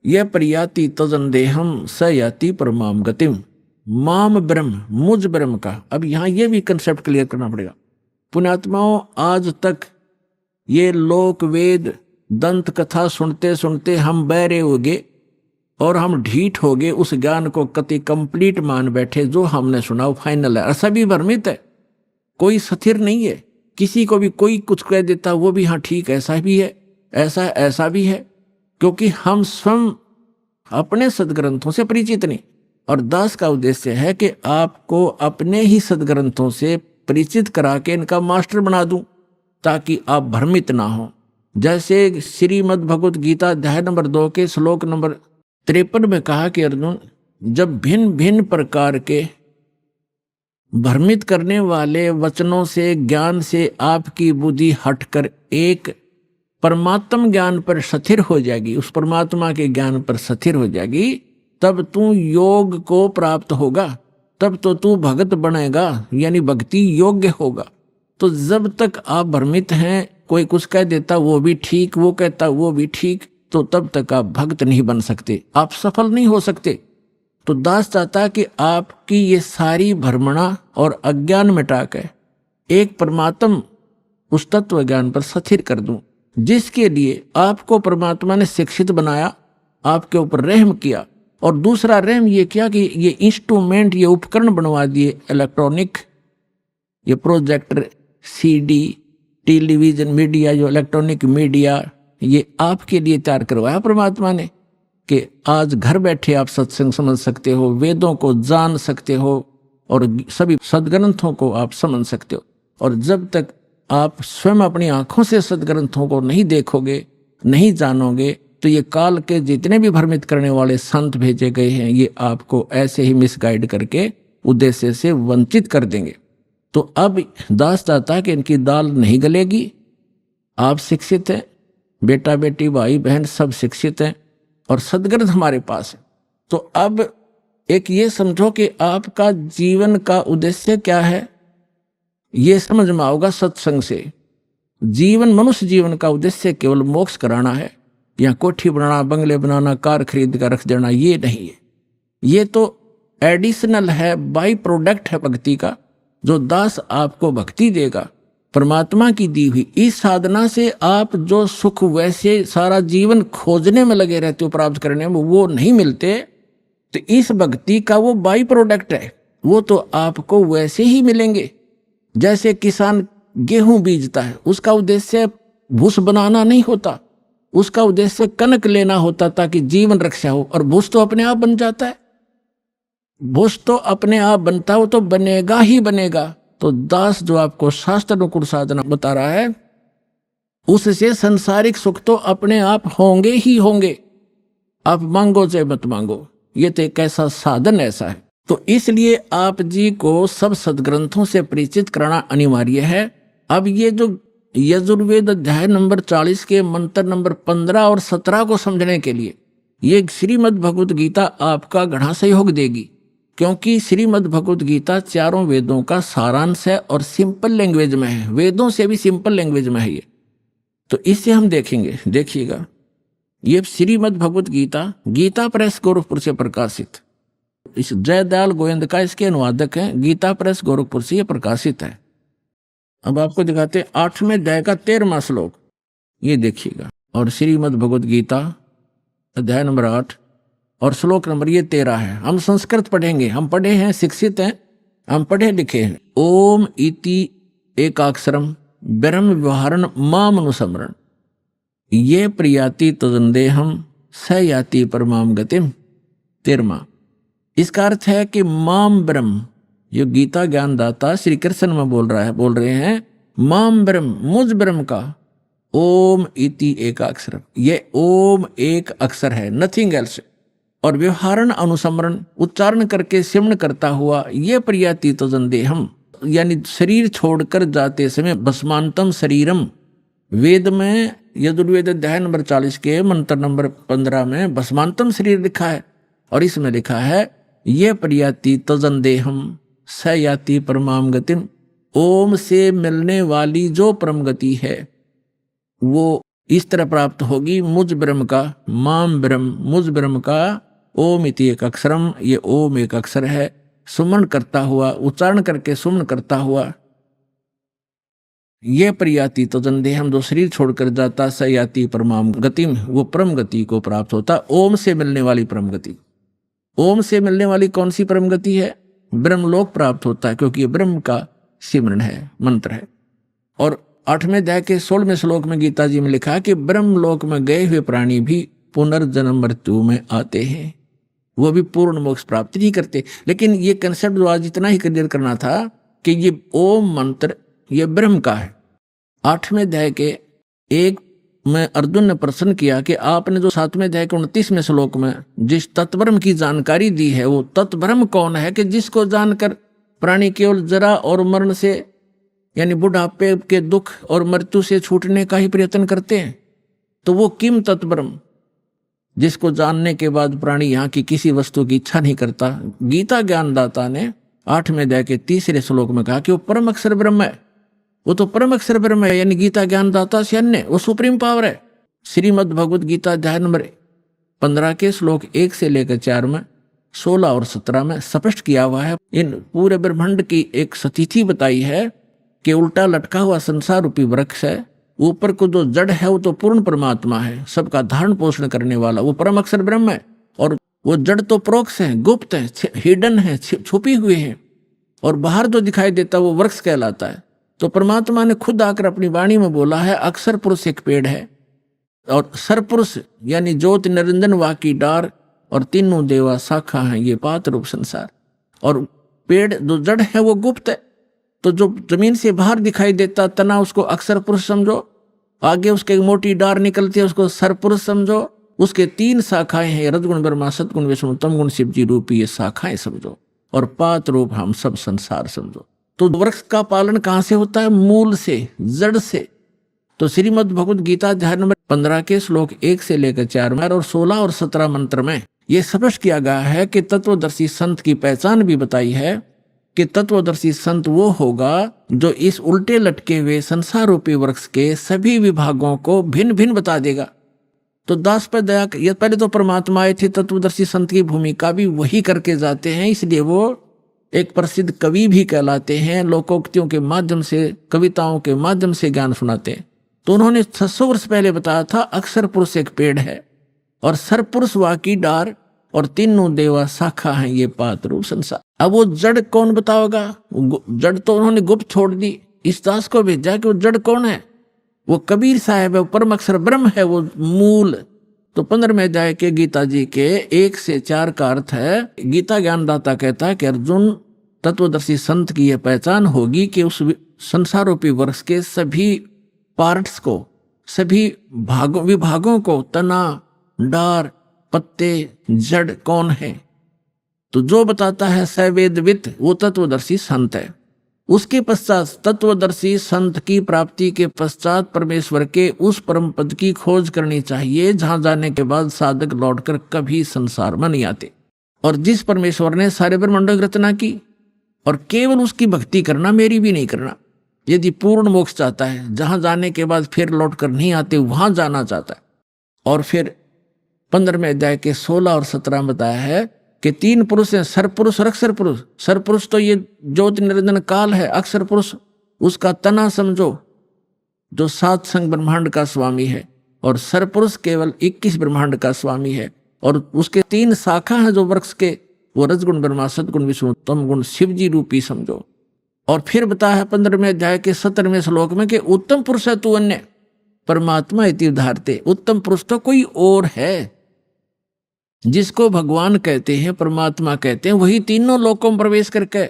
यह प्रयाति तजन देहम स याति परमाम गतिम। माम ब्रह्म, मुझ ब्रह्म का। अब यहां ये भी कंसेप्ट क्लियर करना पड़ेगा। पुण्यात्माओं, आज तक ये लोक वेद दंत कथा सुनते सुनते हम बहरे हो गए और हम ढीठ हो गए, उस ज्ञान को कति कंप्लीट मान बैठे। जो हमने सुना वो फाइनल है। ऐसा भी भ्रमित है, कोई स्थिर नहीं है। किसी को भी कोई कुछ कह देता वो भी हाँ ठीक ऐसा भी है, ऐसा भी है, क्योंकि हम स्वयं अपने सदग्रंथों से परिचित नहीं। और दास का उद्देश्य है कि आपको अपने ही सदग्रंथों से परिचित करा के इनका मास्टर बना दूं ताकि आप भ्रमित ना हो। जैसे श्रीमद् भगवत गीता अध्याय नंबर 2 के श्लोक नंबर 53 में कहा कि अर्जुन, जब भिन्न भिन्न प्रकार के भ्रमित करने वाले वचनों से ज्ञान से आपकी बुद्धि हटकर एक परमात्म ज्ञान पर स्थिर हो जाएगी, उस परमात्मा के ज्ञान पर स्थिर हो जाएगी, तब तू योग को प्राप्त होगा, तब तो तू भगत बनेगा यानी भक्ति योग्य होगा। तो जब तक आप भ्रमित हैं, कोई कुछ कह देता वो भी ठीक, वो कहता वो भी ठीक, तो तब तक आप भक्त नहीं बन सकते, आप सफल नहीं हो सकते। तो दास चाहता कि आपकी ये सारी भ्रमणा और अज्ञान मिटा कर एक परमात्म उस तत्व ज्ञान पर स्थिर कर दूं, जिसके लिए आपको परमात्मा ने शिक्षित बनाया, आपके ऊपर रहम किया। और दूसरा रहम ये किया कि ये इंस्ट्रूमेंट, ये उपकरण बनवा दिए इलेक्ट्रॉनिक, ये प्रोजेक्टर, सीडी, टेलीविजन मीडिया, जो इलेक्ट्रॉनिक मीडिया, ये आपके लिए तैयार करवाया परमात्मा ने कि आज घर बैठे आप सत्संग समझ सकते हो, वेदों को जान सकते हो और सभी सदग्रंथों को आप समझ सकते हो। और जब तक आप स्वयं अपनी आंखों से सदग्रंथों को नहीं देखोगे, नहीं जानोगे, तो ये काल के जितने भी भ्रमित करने वाले संत भेजे गए हैं, ये आपको ऐसे ही मिसगाइड करके उद्देश्य से वंचित कर देंगे। तो अब दास चाहता है कि इनकी दाल नहीं गलेगी। आप शिक्षित हैं, बेटा बेटी भाई बहन सब शिक्षित हैं और सदग्रंथ हमारे पास है। तो अब एक ये समझो कि आपका जीवन का उद्देश्य क्या है, ये समझ में आओगा सत्संग से। जीवन, मनुष्य जीवन का उद्देश्य केवल मोक्ष कराना है, या कोठी बनाना, बंगले बनाना, कार खरीद कर रख देना, ये नहीं है। ये तो एडिशनल है, बाई प्रोडक्ट है भक्ति का, जो दास आपको भक्ति देगा परमात्मा की दी हुई। इस साधना से आप जो सुख वैसे सारा जीवन खोजने में लगे रहते हो, प्राप्त करने में, वो नहीं मिलते। तो इस भक्ति का वो बाई प्रोडक्ट है, वो तो आपको वैसे ही मिलेंगे। जैसे किसान गेहूं बीजता है, उसका उद्देश्य भूस बनाना नहीं होता, उसका उद्देश्य कनक लेना होता ताकि जीवन रक्षा हो। और भूस तो अपने आप बन जाता है, भूस तो अपने आप बनता हो, तो बनेगा ही बनेगा। तो दास जो आपको शास्त्र अनुकूल साधना बता रहा है, उससे संसारिक सुख तो अपने आप होंगे ही होंगे, आप मांगो चाहे मत मांगो। ये तो एक ऐसा साधन ऐसा है। तो इसलिए आप जी को सब सदग्रंथों से परिचित कराना अनिवार्य है। अब ये जो यजुर्वेद अध्याय नंबर 40 के मंत्र नंबर 15 और 17 को समझने के लिए ये श्रीमद् भगवत गीता आपका घना सहयोग देगी, क्योंकि श्रीमद् भगवत गीता चारों वेदों का सारांश है और सिंपल लैंग्वेज में है, वेदों से भी सिंपल लैंग्वेज में है ये। तो इससे हम देखेंगे, देखिएगा, ये श्रीमद् भगवत गीता गीता प्रेस गोरखपुर से प्रकाशित, इस जयदयाल गोविंद का इसके अनुवादक हैं, गीता प्रेस गोरखपुर से ये प्रकाशित है। अब आपको दिखाते हैं 8वें अध्याय का 13वां श्लोक, ये देखिएगा। और श्रीमद् भगवत गीता अध्याय नंबर 8 और श्लोक नंबर ये 13 है। हम संस्कृत पढ़ेंगे, हम पढ़े हैं, शिक्षित हैं, हम पढ़े लिखे हैं। ओम इति एकाक्षरम ब्रह्म व्यवहारण माम अनुसमरण ये प्रियाति तदंदेहम स याति परमाम गतिम। 13वां, इसका अर्थ है कि माम ब्रह्म, जो गीता ज्ञानदाता श्री कृष्ण में बोल रहे हैं, माम ब्रह्म, मुझ ब्रह्म का, ओम इति एकाक्षर, ये ओम एक अक्षर है, नथिंग एल्स, और व्यवहारण अनुसमरण उच्चारण करके सिमरण करता हुआ, ये प्रियाति तो जंदेहम, यानी शरीर छोड़कर जाते समय, भस्मांतम शरीरम, वेद में यजुर्वेद अध्याय नंबर 40 के मंत्र नंबर 15 में भस्मांतम शरीर लिखा है, और इसमें लिखा है ये प्रियाति तजंदेहम स याति परमाम गतिम, ओम से मिलने वाली जो परम गति है वो इस तरह प्राप्त होगी, मुझ ब्रह्म का, माम ब्रह्म, मुझ ब्रह्म का, ओम इति एक अक्षरम, ये ओम एक अक्षर है, सुमन करता हुआ, उच्चारण करके सुमन करता हुआ, ये प्रियाति तो जंदेहम, जो शरीर छोड़कर जाता, स याति परमाम गतिम, वो परम गति को प्राप्त होता। ओम से मिलने वाली परम गति, ओम से मिलने वाली कौन सी परम गति है? ब्रह्मलोक प्राप्त होता है, क्योंकि ये ब्रह्म का सिमरण है, मंत्र है। और 8वें अध्याय के 16वें श्लोक में गीता जी में लिखा है कि ब्रह्मलोक में गए हुए प्राणी भी पुनर्जन्म मृत्यु में आते हैं, वो भी पूर्ण मोक्ष प्राप्त नहीं करते। लेकिन ये कंसेप्ट जो आज इतना ही क्लियर करना था कि ये ओम मंत्र ये ब्रह्म का है। 8वें अध्याय के 1 में अर्जुन ने प्रश्न किया कि आपने जो 7वें अध्याय के 29वें श्लोक में जिस तत्ब्रह्म की जानकारी दी है, वो तत्ब्रह्म कौन है कि जिसको जानकर प्राणी केवल जरा और मरण से, यानी बुढ़ापे के दुख और मृत्यु से छूटने का ही प्रयत्न करते हैं। तो वो किम तत्ब्रह्म, जिसको जानने के बाद प्राणी यहाँ की किसी वस्तु की इच्छा नहीं करता। गीता ज्ञानदाता ने 8वें अध्याय के 3रे श्लोक में कहा कि वो परम अक्षर ब्रह्म है, वो तो परम अक्षर ब्रह्म है, यानी गीता ज्ञानदाता से अन्य, वो सुप्रीम पावर है। श्रीमद् भगवत गीता अध्याय नंबर 15 के श्लोक 1 से लेकर 4 में, 16 और 17 में स्पष्ट किया हुआ है। इन पूरे ब्रह्मांड की एक स्थिति बताई है कि उल्टा लटका हुआ संसार रूपी वृक्ष है, ऊपर को जो जड़ है वो तो पूर्ण परमात्मा है, सबका धारण पोषण करने वाला, वो परम अक्षर ब्रह्म है। और वो जड़ तो प्रोक्ष है, गुप्त है, हिडन है, छुपी हुई है, और बाहर जो दिखाई देता वो वृक्ष कहलाता है। तो परमात्मा ने खुद आकर अपनी वाणी में बोला है, अक्षर पुरुष एक पेड़ है, और सरपुरुष यानी ज्योति निरंजन वाकी डार, और तीनों देवा शाखा हैं, ये पात रूप संसार। और पेड़ जो जड़ है वो गुप्त है, तो जो जमीन से बाहर दिखाई देता तना उसको अक्षर पुरुष समझो, आगे उसके मोटी डार निकलती है उसको सरपुरुष समझो, उसके 3 शाखाएं हैं, रजगुण ब्रह्मा सतगुण विष्णु तमगुण शिव जी रूपी, ये शाखाएं समझो, और पात रूप हम सब संसार समझो। तो वृक्ष का पालन कहाँ से होता है? मूल से, जड़ से। तो श्रीमद् भगवत गीता अध्याय नंबर 15 के श्लोक 1 से लेकर 4 में और 16 और 17 मंत्र में यह स्पष्ट किया गया है कि तत्वदर्शी संत की पहचान भी बताई है कि तत्वदर्शी संत वो होगा जो इस उल्टे लटके हुए संसार रूपी वृक्ष के सभी विभागों को भिन्न भिन्न बता देगा। तो दास पर दया, ये पहले तो परमात्मा आए थे, तत्वदर्शी संत की भूमिका भी वही करके जाते हैं, इसलिए वो एक प्रसिद्ध कवि भी कहलाते हैं, लोकोक्तियों के माध्यम से, कविताओं के माध्यम से ज्ञान सुनाते हैं। तो उन्होंने 600 वर्ष पहले बताया था अक्षर पुरुष एक पेड़ है, और सरपुरुष वाकी डार, और तीनों देवा शाखा हैं, ये पात रूप संसार। अब वो जड़ कौन बताओगा? जड़ तो उन्होंने गुप्त छोड़ दी, इस दास को भेजा कि वो जड़ कौन है? वो कबीर साहब है, वो परम अक्षर ब्रह्म है, वो मूल। तो 15वें अध्याय के गीता जी के 1 से 4 का अर्थ है, गीता ज्ञानदाता कहता है कि अर्जुन, तत्वदर्शी संत की यह पहचान होगी कि उस संसार रूपी वृक्ष के सभी पार्ट्स को, सभी विभागों को, तना, डार, पत्ते, जड़ कौन है? तो जो बताता है सवेदवित, वो तत्वदर्शी संत है। उसके पश्चात तत्वदर्शी संत की प्राप्ति के पश्चात परमेश्वर के उस परम पद की खोज करनी चाहिए, जहां जाने के बाद साधक लौटकर कभी संसार में नहीं आते। और जिस परमेश्वर ने सारे ब्रह्मांडों की रचना की और केवल उसकी भक्ति करना, मेरी भी नहीं करना, यदि पूर्ण मोक्ष चाहता है, जहां जाने के बाद फिर लौट कर नहीं आते, वहां जाना चाहता है। और फिर 15वें अध्याय के 16 और 17 में बताया है कि 3 पुरुष हैं, सरपुरुष और अक्षर पुरुष। सरपुरुष तो ये ज्योति निरंजन काल है, अक्षर पुरुष उसका तना समझो जो 7 संग ब्रह्मांड का स्वामी है, और सरपुरुष केवल 21 ब्रह्मांड का स्वामी है। और उसके 3 शाखा हैं जो वृक्ष के, वो रजगुण ब्रह्मा, सदगुण विष्णु, तम गुण शिव जी रूपी समझो। और फिर बताया है 15वें अध्याय के 17वें श्लोक में कि उत्तम पुरुष है तू अन्य परमात्मा इति उदाहरते। उत्तम पुरुष तो कोई और है, जिसको भगवान कहते हैं, परमात्मा कहते हैं, वही तीनों लोकों में प्रवेश करके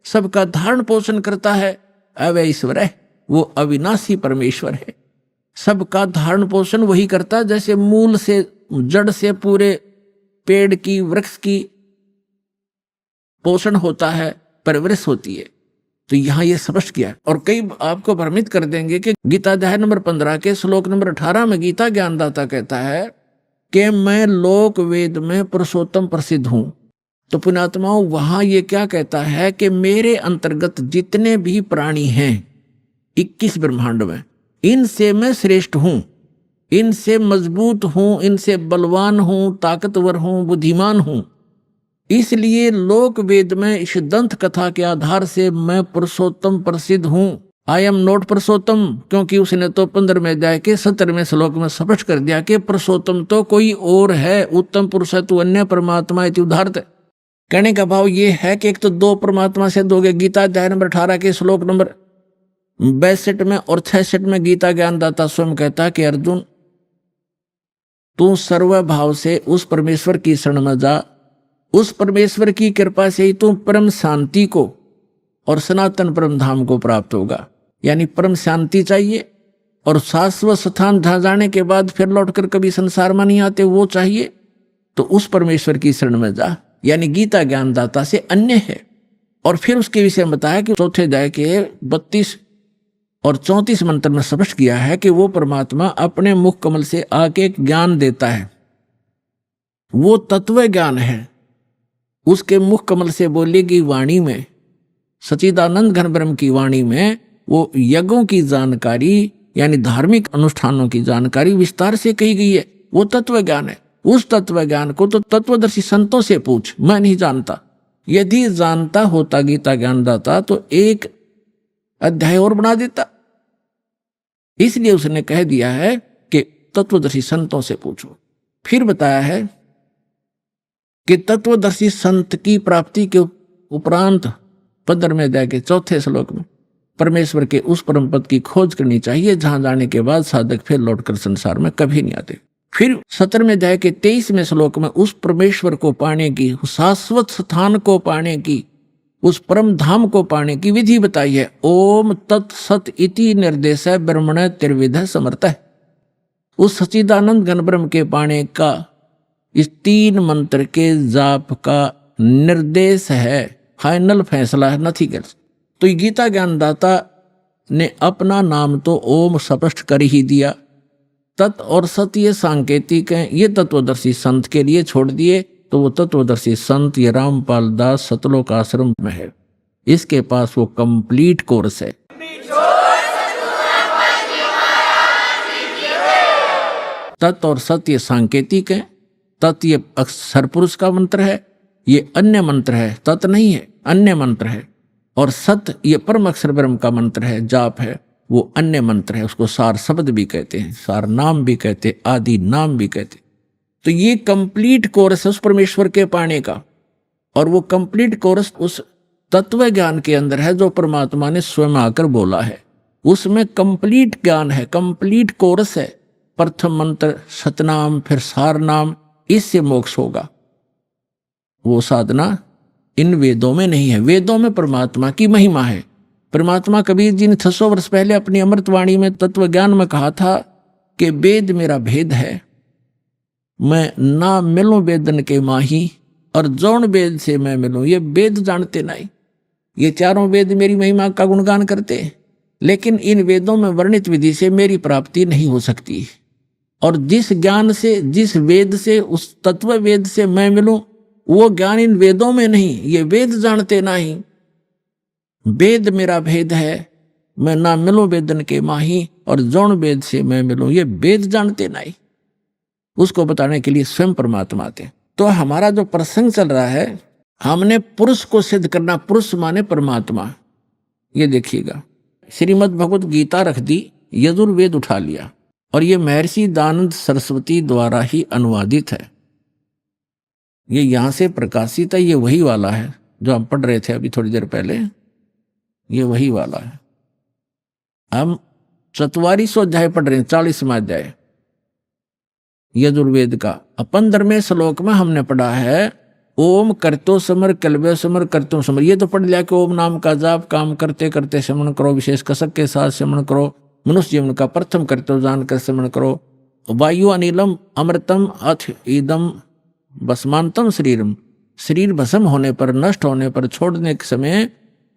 सबका धारण पोषण करता है। अवय ईश्वर है, वो अविनाशी परमेश्वर है। सबका धारण पोषण वही करता है, जैसे मूल से, जड़ से पूरे पेड़ की, वृक्ष की पोषण होता है, परवरिश होती है। तो यहां ये स्पष्ट किया। और कई आपको भ्रमित कर देंगे कि गीता अध्याय नंबर 15 के श्लोक नंबर 18 में गीता ज्ञानदाता कहता है कि मैं लोक वेद में पुरुषोत्तम प्रसिद्ध हूं। तो पुण्यात्माओं, वहां ये क्या कहता है कि मेरे अंतर्गत जितने भी प्राणी हैं 21 ब्रह्मांड में, इनसे मैं श्रेष्ठ हूं, इनसे मजबूत हूं, इनसे बलवान हूं, ताकतवर हूं, बुद्धिमान हूं। इसलिए लोक वेद में इस दंत कथा के आधार से मैं पुरुषोत्तम प्रसिद्ध हूं। आई एम नॉट पुरुषोत्तम, क्योंकि उसने तो 15वें अध्याय के 17वें श्लोक में स्पष्ट कर दिया कि पुरुषोत्तम तो कोई और है, उत्तम पुरुष है तू अन्य परमात्मा इति उदाहरते। कहने का भाव ये है कि एक तो 2 परमात्मा से दोगे। गीता अध्याय नंबर 18 के श्लोक नंबर 62 में और 66 में गीता ज्ञानदाता स्वयं कहता कि अर्जुन, तू सर्वभाव से उस परमेश्वर की शरण में जा, उस परमेश्वर की कृपा से ही तू परम शांति को और सनातन परम धाम को प्राप्त होगा। यानी परम शांति चाहिए और शाश्वत स्थान जहां जाने के बाद फिर लौटकर कभी संसार में नहीं आते, वो चाहिए। तो उस परमेश्वर की शरण में जा, यानी गीता ज्ञानदाता से अन्य है। और फिर उसके विषय में बताया कि 4थे अध्याय के 32 और 34 मंत्र में स्पष्ट किया है कि वो परमात्मा अपने मुख कमल से आके एक ज्ञान देता है, वो तत्व ज्ञान है। उसके मुख कमल से बोलेगी वाणी में, सच्चिदानंद घन ब्रह्म की वाणी में, वो यज्ञों की जानकारी यानी धार्मिक अनुष्ठानों की जानकारी विस्तार से कही गई है। वो तत्व ज्ञान है। उस तत्व ज्ञान को तो तत्वदर्शी संतों से पूछ, मैं नहीं जानता। यदि जानता होता गीता ज्ञानदाता तो एक अध्याय और बना देता। इसलिए उसने कह दिया है कि तत्वदर्शी संतों से पूछो। फिर बताया है कि तत्वदर्शी संत की प्राप्ति के उपरांत 15वें अध्याय के 4थे श्लोक में परमेश्वर के उस परम पद की खोज करनी चाहिए, जहां जाने के बाद साधक फिर लौटकर संसार में कभी नहीं आते। फिर 17वें अध्याय के 23वें श्लोक में उस परमेश्वर को पाने की, उस शाश्वत स्थान को पाने की, उस परम धाम को पाने की विधि बताई है। ओम तत्सत इति निर्देश ब्रह्मण त्रिविध समर्थ है। उस सच्चिदानंद घन ब्रह्म के पाने का इस 3 मंत्र के जाप का निर्देश है, फाइनल फैसला है, नथिंग एल्स। तो गीता ज्ञानदाता ने अपना नाम तो ओम स्पष्ट कर ही दिया। तत् और सत ये सांकेतिक हैं, ये तत्वदर्शी संत के लिए छोड़ दिए। तो वो तत्वदर्शी संत ये रामपाल दास सतलोक आश्रम में है, इसके पास वो कंप्लीट कोर्स है। तत् और सत ये सांकेतिक है। तत् ये अक्षर पुरुष का मंत्र है, ये अन्य मंत्र है, तत् नहीं है, अन्य मंत्र है। और सत ये परम अक्षर ब्रह्म का मंत्र है, जाप है, वो अन्य मंत्र है। उसको सार शब्द भी कहते हैं, सार नाम भी कहते, आदि नाम भी कहते। तो ये कंप्लीट कोर्स है उस परमेश्वर के पाने का। और वो कंप्लीट कोर्स उस तत्व ज्ञान के अंदर है जो परमात्मा ने स्वयं आकर बोला है। उसमें कंप्लीट ज्ञान है, कंप्लीट कोर्स है। प्रथम मंत्र सतनाम, फिर सार नाम, इससे मोक्ष होगा। वो साधना इन वेदों में नहीं है। वेदों में परमात्मा की महिमा है। परमात्मा कबीर जी ने 600 वर्ष पहले अपनी अमृतवाणी में तत्व ज्ञान में कहा था कि वेद मेरा भेद है, मैं ना मिलूं वेदन के माही, और जौन वेद से मैं मिलूं। ये वेद जानते नहीं, ये चारों वेद मेरी महिमा का गुणगान करते, लेकिन इन वेदों में वर्णित विधि से मेरी प्राप्ति नहीं हो सकती। और जिस ज्ञान से, जिस वेद से, उस तत्व वेद से मैं मिलूं, वो ज्ञान इन वेदों में नहीं। ये वेद जानते नहीं, वेद मेरा भेद है, मैं ना मिलूं वेदन के माही, और जौन वेद से मैं मिलूं, ये वेद जानते नहीं। उसको बताने के लिए स्वयं परमात्मा आते। तो हमारा जो प्रसंग चल रहा है, हमने पुरुष को सिद्ध करना, पुरुष माने परमात्मा। ये देखिएगा, श्रीमद् भगवत गीता रख दी, यजुर्वेद उठा लिया, और ये महर्षि दयानंद सरस्वती द्वारा ही अनुवादित है। ये यहां से प्रकाशित है, ये वही वाला है जो हम पढ़ रहे थे अभी थोड़ी देर पहले, ये वही वाला है। हम 4400 अध्याय पढ़ रहे हैं, 40वां अध्याय यजुर्वेद का। 15वें श्लोक में हमने पढ़ा है ओम करतो समर कलवे समर करतो समर। ये तो पढ़ लिया कि ओम नाम का जाप काम करते करते श्रवण करो, विशेष कसक के साथ श्रवण करो, मनुष्य जीवन का प्रथम कर्तव्य जानकर श्रवण करो। वायु अनिलम अमृतम अथ ईदम भस्मांतम शरीरम। शरीर भस्म होने पर, नष्ट होने पर, छोड़ने के समय,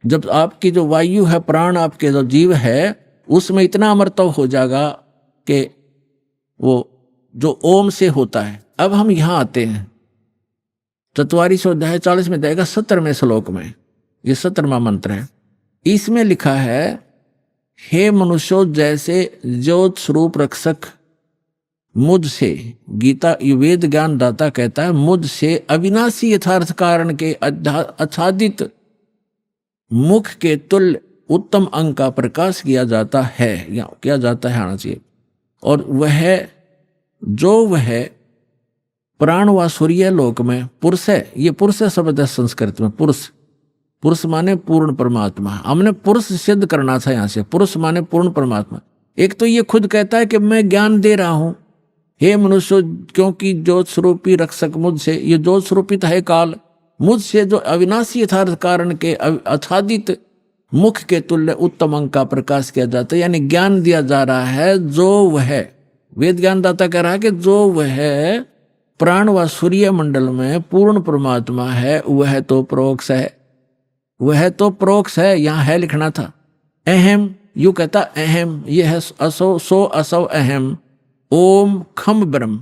जब आपकी जो वायु है, प्राण, आपके जो जीव है, उसमें इतना अमृतव हो जाएगा कि वो जो ओम से होता है। अब हम यहां आते हैं 4400 अध्याय 40 में जाएगा 17वें श्लोक में, ये 17वां मंत्र है। इसमें लिखा है हे मनुष्यों, जैसे ज्योत स्वरूप रक्षक मुझसे, गीता वेद ज्ञान दाता कहता है, मुझसे अविनाशी यथार्थ कारण के आच्छादित मुख के तुल्य उत्तम अंग का प्रकाश किया जाता है, या किया जाता है आना चाहिए। और वह प्राण व सूर्य लोक में पुरुष है। ये पुरुष शब्द है संस्कृत में, पुरुष माने पूर्ण परमात्मा। हमने पुरुष सिद्ध करना था यहां से, पुरुष माने पूर्ण परमात्मा। एक तो ये खुद कहता है कि मैं ज्ञान दे रहा हूं, हे मनुष्य, क्योंकि ज्योत स्वरूपी रक्षक मुझसे, ये ज्योत स्वरूपित है काल, मुझसे जो अविनाशी यथार्थ कारण के आच्छादित मुख के तुल्य उत्तम अंग का प्रकाश किया जाता है, यानी ज्ञान दिया जा रहा है। जो वह वेद ज्ञान दाता कह रहा है कि जो वह प्राण व सूर्य मंडल में पूर्ण परमात्मा है, वह तो प्रोक्ष है, वह तो प्रोक्ष है। यहां है लिखना था अहम, यू कहता अहम, यह है असो सो असो अहम। ओम खम ब्रह्म,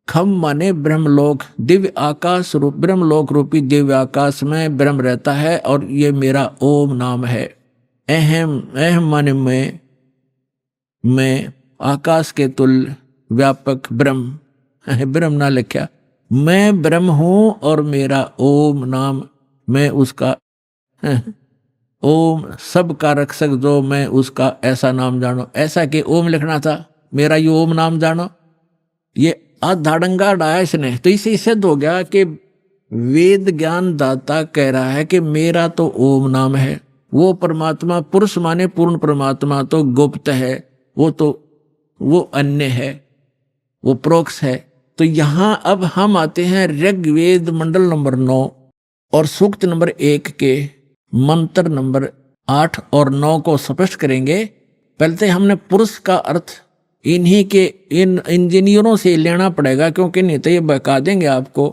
खम माने ब्रह्मलोक, दिव्य आकाश रूप, ब्रह्मलोक रूपी दिव्य आकाश में ब्रह्म रहता है, और ये मेरा ओम नाम है। अहम, अहम माने मैं आकाश के तुल्य व्यापक ब्रह्म, ब्रह्म ना लिखा, मैं ब्रह्म हूं, और मेरा ओम नाम, मैं उसका ओम सबका रक्षक जो मैं उसका ऐसा नाम जानो। ऐसा कि ओम लिखना था, मेरा ये ओम नाम जानो। ये आधाड़ंगा डाया इसने, तो इसे सिद्ध हो गया कि वेद ज्ञान दाता कह रहा है कि मेरा तो ओम नाम है। वो परमात्मा, पुरुष माने पूर्ण परमात्मा तो गुप्त है, वो अन्य है, वो प्रोक्ष है। तो यहां अब हम आते हैं ऋग्वेद मंडल नंबर 9 और सूक्त नंबर 1 के मंत्र नंबर 8 और 9 को स्पष्ट करेंगे। पहले तो हमने पुरुष का अर्थ इन्हीं के इन इंजीनियरों से लेना पड़ेगा, क्योंकि नहीं तो ये बता देंगे आपको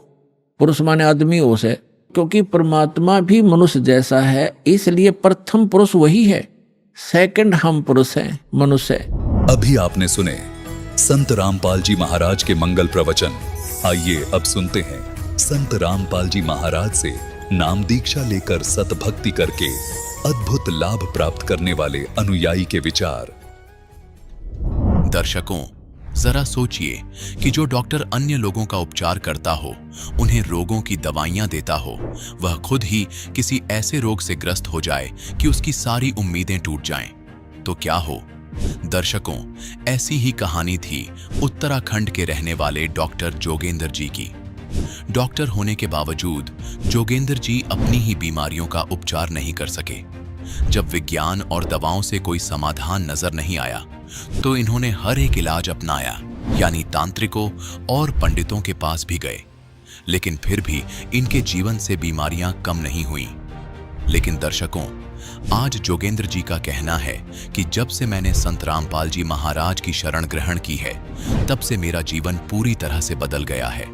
पुरुष माने आदमी हो से, क्योंकि परमात्मा भी मनुष्य जैसा है, इसलिए प्रथम पुरुष वही है, सेकंड हम पुरुष हैं, मनुष्य।
अभी आपने सुने संत रामपाल जी महाराज के मंगल प्रवचन। आइए अब सुनते हैं संत रामपाल जी महाराज से नाम दीक्षा लेकर सतभक्ति करके अद्भुत लाभ प्राप्त करने वाले अनुयायी के विचार।
दर्शकों, जरा सोचिए कि जो डॉक्टर अन्य लोगों का उपचार करता हो, उन्हें रोगों की दवाइयां देता हो, वह खुद ही किसी ऐसे रोग से ग्रस्त हो जाए कि उसकी सारी उम्मीदें टूट जाएं, तो क्या हो? दर्शकों, ऐसी ही कहानी थी उत्तराखंड के रहने वाले डॉक्टर जोगेंद्र जी की। डॉक्टर होने के बावजूद जोगेंद्र जी अपनी ही बीमारियों का उपचार नहीं कर सके। जब विज्ञान और दवाओं से कोई समाधान नजर नहीं आया, तो इन्होंने हर एक इलाज अपनाया, यानी तांत्रिकों और पंडितों के पास भी गए, लेकिन फिर भी इनके जीवन से बीमारियां कम नहीं हुई। लेकिन दर्शकों, आज जोगेंद्र जी का कहना है कि जब से मैंने संत रामपाल जी महाराज की शरण ग्रहण की है, तब से मेरा जीवन पूरी तरह से बदल गया है।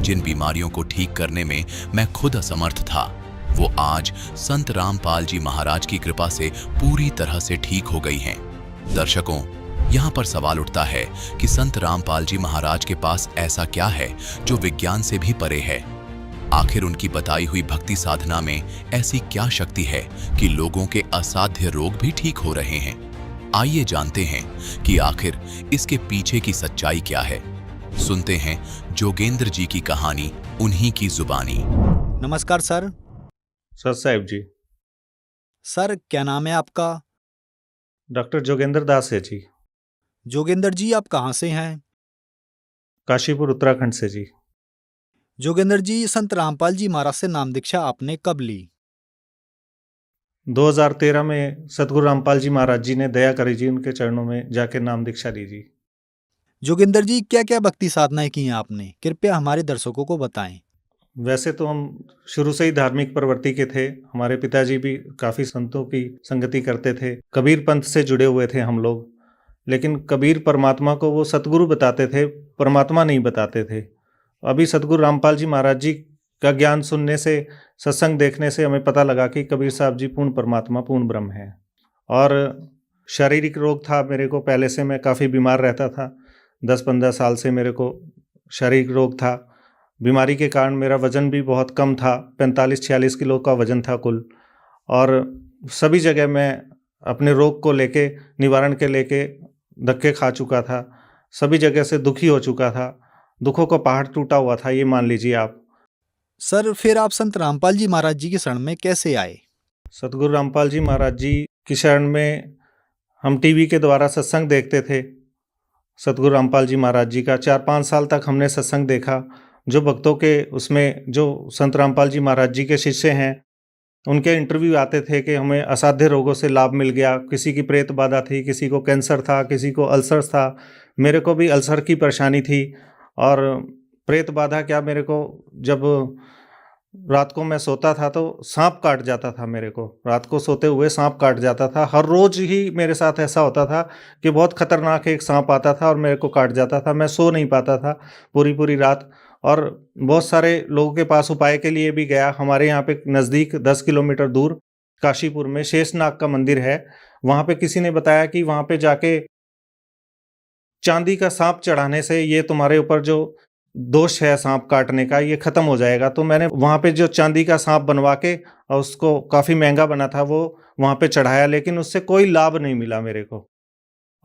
जिन बीमारियों को ठीक करने में मैं खुद असमर्थ था, वो आज संत रामपाल जी महाराज की कृपा से पूरी तरह से ठीक हो गई हैं। दर्शकों, यहाँ पर सवाल उठता है कि संत रामपाल जी महाराज के पास ऐसा क्या है जो विज्ञान से भी परे है। आखिर उनकी बताई हुई भक्ति साधना में ऐसी क्या शक्ति है कि लोगों के असाध्य रोग भी ठीक हो रहे हैं। आइए जानते हैं कि आखिर इसके पीछे की सच्चाई क्या है। सुनते हैं जोगेंद्र जी की कहानी उन्हीं की जुबानी।
नमस्कार सर।
सर साहिब जी।
सर, क्या नाम है आपका?
डॉक्टर जोगेंद्र दास है जी।
जोगेंद्र जी, आप कहाँ से हैं?
काशीपुर उत्तराखंड से जी।
जोगेंद्र जी, संत रामपाल जी महाराज से नाम दीक्षा आपने कब ली?
2013 में सतगुरु रामपाल जी महाराज जी ने दया करी जी, उनके चरणों में जाके नाम दीक्षा ली जी।
जोगेंद्र जी, क्या क्या भक्ति साधनाएं की हैं आपने? कृपया हमारे दर्शकों को बताएं।
वैसे तो हम शुरू से ही धार्मिक प्रवृत्ति के थे। हमारे पिताजी भी काफ़ी संतों की संगति करते थे। कबीर पंथ से जुड़े हुए थे हम लोग। लेकिन कबीर परमात्मा को वो सतगुरु बताते थे, परमात्मा नहीं बताते थे। अभी सतगुरु रामपाल जी महाराज जी का ज्ञान सुनने से, सत्संग देखने से हमें पता लगा कि कबीर साहब जी पूर्ण परमात्मा, पूर्ण ब्रह्म है। और शारीरिक रोग था मेरे को, पहले से मैं काफ़ी बीमार रहता था। 10-15 साल से मेरे को शारीरिक रोग था। बीमारी के कारण मेरा वज़न भी बहुत कम था, 45-46 किलो का वज़न था कुल। और सभी जगह मैं अपने रोग को लेके, निवारण के लेके धक्के खा चुका था। सभी जगह से दुखी हो चुका था। दुखों का पहाड़ टूटा हुआ था, ये मान लीजिए आप।
सर, फिर आप संत रामपाल जी महाराज जी की शरण में कैसे आए?
सतगुरु रामपाल जी महाराज जी की शरण में हम टीवी के द्वारा सत्संग देखते थे। सतगुरु रामपाल जी महाराज जी का 4-5 साल तक हमने सत्संग देखा। जो भक्तों के उसमें जो संत रामपाल जी महाराज जी के शिष्य हैं, उनके इंटरव्यू आते थे कि हमें असाध्य रोगों से लाभ मिल गया। किसी की प्रेत बाधा थी, किसी को कैंसर था, किसी को अल्सर था। मेरे को भी अल्सर की परेशानी थी। और प्रेत बाधा क्या, मेरे को जब रात को मैं सोता था तो सांप काट जाता था। मेरे को रात को सोते हुए सांप काट जाता था। हर रोज़ ही मेरे साथ ऐसा होता था कि बहुत खतरनाक एक सांप आता था और मेरे को काट जाता था। मैं सो नहीं पाता था पूरी पूरी रात। और बहुत सारे लोगों के पास उपाय के लिए भी गया। हमारे यहाँ पे नज़दीक 10 किलोमीटर दूर काशीपुर में शेषनाग का मंदिर है। वहाँ पे किसी ने बताया कि वहाँ पे जाके चांदी का सांप चढ़ाने से ये तुम्हारे ऊपर जो दोष है सांप काटने का, ये ख़त्म हो जाएगा। तो मैंने वहाँ पे जो चांदी का सांप बनवा के, और उसको काफ़ी महंगा बना था, वो वहाँ पे चढ़ाया। लेकिन उससे कोई लाभ नहीं मिला मेरे को।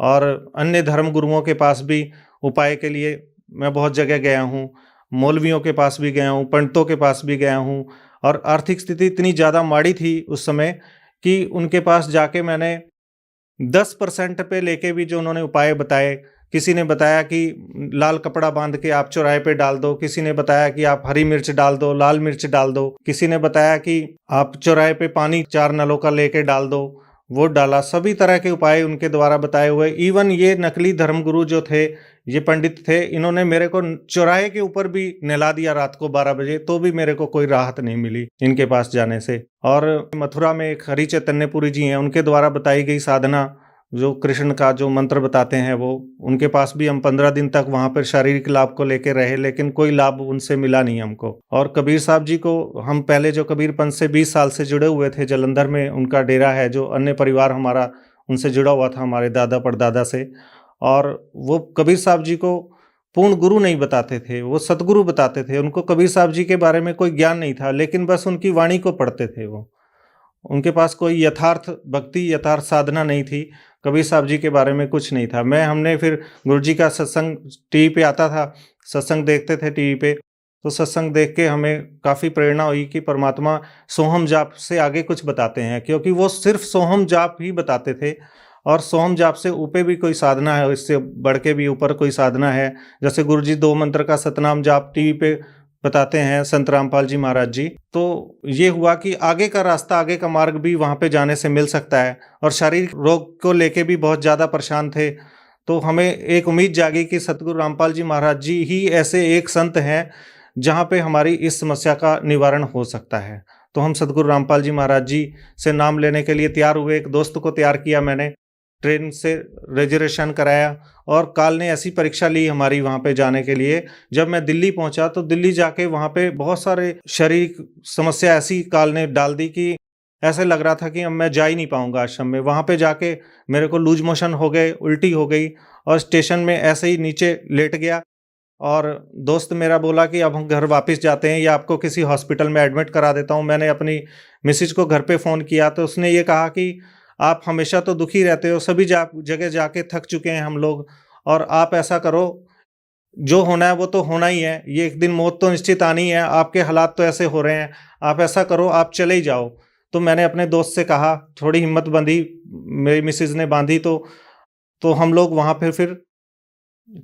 और अन्य धर्म गुरुओं के पास भी उपाय के लिए मैं बहुत जगह गया हूँ। मौलवियों के पास भी गया हूँ, पंडितों के पास भी गया हूँ। और आर्थिक स्थिति इतनी ज़्यादा माड़ी थी उस समय कि उनके पास जाके मैंने 10% पे लेके भी जो उन्होंने उपाय बताए। किसी ने बताया कि लाल कपड़ा बांध के आप चौराहे पे डाल दो। किसी ने बताया कि आप हरी मिर्च डाल दो, लाल मिर्च डाल दो। किसी ने बताया कि आप चौराहे पे पानी 4 नलों का लेके डाल दो, वो डाला। सभी तरह के उपाय उनके द्वारा बताए हुए। इवन ये नकली धर्मगुरु जो थे, ये पंडित थे, इन्होंने मेरे को चौराहे के ऊपर भी नहला दिया रात को 12 बजे, तो भी मेरे को कोई राहत नहीं मिली इनके पास जाने से। और मथुरा में एक हरि चैतन्यपुरी जी हैं, उनके द्वारा बताई गई साधना, जो कृष्ण का जो मंत्र बताते हैं, वो उनके पास भी हम 15 दिन तक वहाँ पर शारीरिक लाभ को लेकर रहे। लेकिन कोई लाभ उनसे मिला नहीं हमको। और कबीर साहब जी को हम पहले जो कबीर पंथ से 20 साल से जुड़े हुए थे, जलंधर में उनका डेरा है, जो अन्य परिवार हमारा उनसे जुड़ा हुआ था, हमारे दादा परदादा से। और वो कबीर साहब जी को पूर्ण गुरु नहीं बताते थे, वो सतगुरु बताते थे। उनको कबीर साहब जी के बारे में कोई ज्ञान नहीं था, लेकिन बस उनकी वाणी को पढ़ते थे वो। उनके पास कोई यथार्थ भक्ति, यथार्थ साधना नहीं थी। कबीर साहब जी के बारे में कुछ नहीं था। हमने फिर गुरुजी का सत्संग टीवी पे आता था, सत्संग देखते थे टीवी पे। तो सत्संग देख के हमें काफ़ी प्रेरणा हुई कि परमात्मा सोहम जाप से आगे कुछ बताते हैं, क्योंकि वो सिर्फ सोहम जाप ही बताते थे। और सोहम जाप से ऊपर भी कोई साधना है, इससे बढ़ के भी ऊपर कोई साधना है। जैसे गुरुजी 2 मंत्र का सतनाम जाप टीवी पे बताते हैं संत रामपाल जी महाराज जी। तो ये हुआ कि आगे का रास्ता, आगे का मार्ग भी वहाँ पे जाने से मिल सकता है। और शारीरिक रोग को लेके भी बहुत ज़्यादा परेशान थे। तो हमें एक उम्मीद जागी कि सतगुरु रामपाल जी महाराज जी ही ऐसे एक संत हैं जहाँ पे हमारी इस समस्या का निवारण हो सकता है। तो हम सतगुरु रामपाल जी महाराज जी से नाम लेने के लिए तैयार हुए। एक दोस्त को तैयार किया मैंने, ट्रेन से रिजर्वेशन कराया और काल ने ऐसी परीक्षा ली हमारी वहाँ पे जाने के लिए। जब मैं दिल्ली पहुँचा तो दिल्ली जाके वहाँ पे बहुत सारे शारीरिक समस्या ऐसी काल ने डाल दी कि ऐसे लग रहा था कि अब मैं जा ही नहीं पाऊँगा आश्रम में। वहाँ पे जाके मेरे को लूज मोशन हो गए, उल्टी हो गई और स्टेशन में ऐसे ही नीचे लेट गया। और दोस्त मेरा बोला कि अब हम घर वापस जाते हैं या आपको किसी हॉस्पिटल में एडमिट करा देता हूँ। मैंने अपनी मिसेज को घर पे फ़ोन किया तो उसने ये कहा कि आप हमेशा तो दुखी रहते हो, सभी जगह जाके थक चुके हैं हम लोग, और आप ऐसा करो, जो होना है वो तो होना ही है, ये एक दिन मौत तो निश्चित आनी है, आपके हालात तो ऐसे हो रहे हैं, आप ऐसा करो आप चले ही जाओ। तो मैंने अपने दोस्त से कहा, थोड़ी हिम्मत बंधी, मेरी मिसेज ने बांधी तो हम लोग वहाँ पे फिर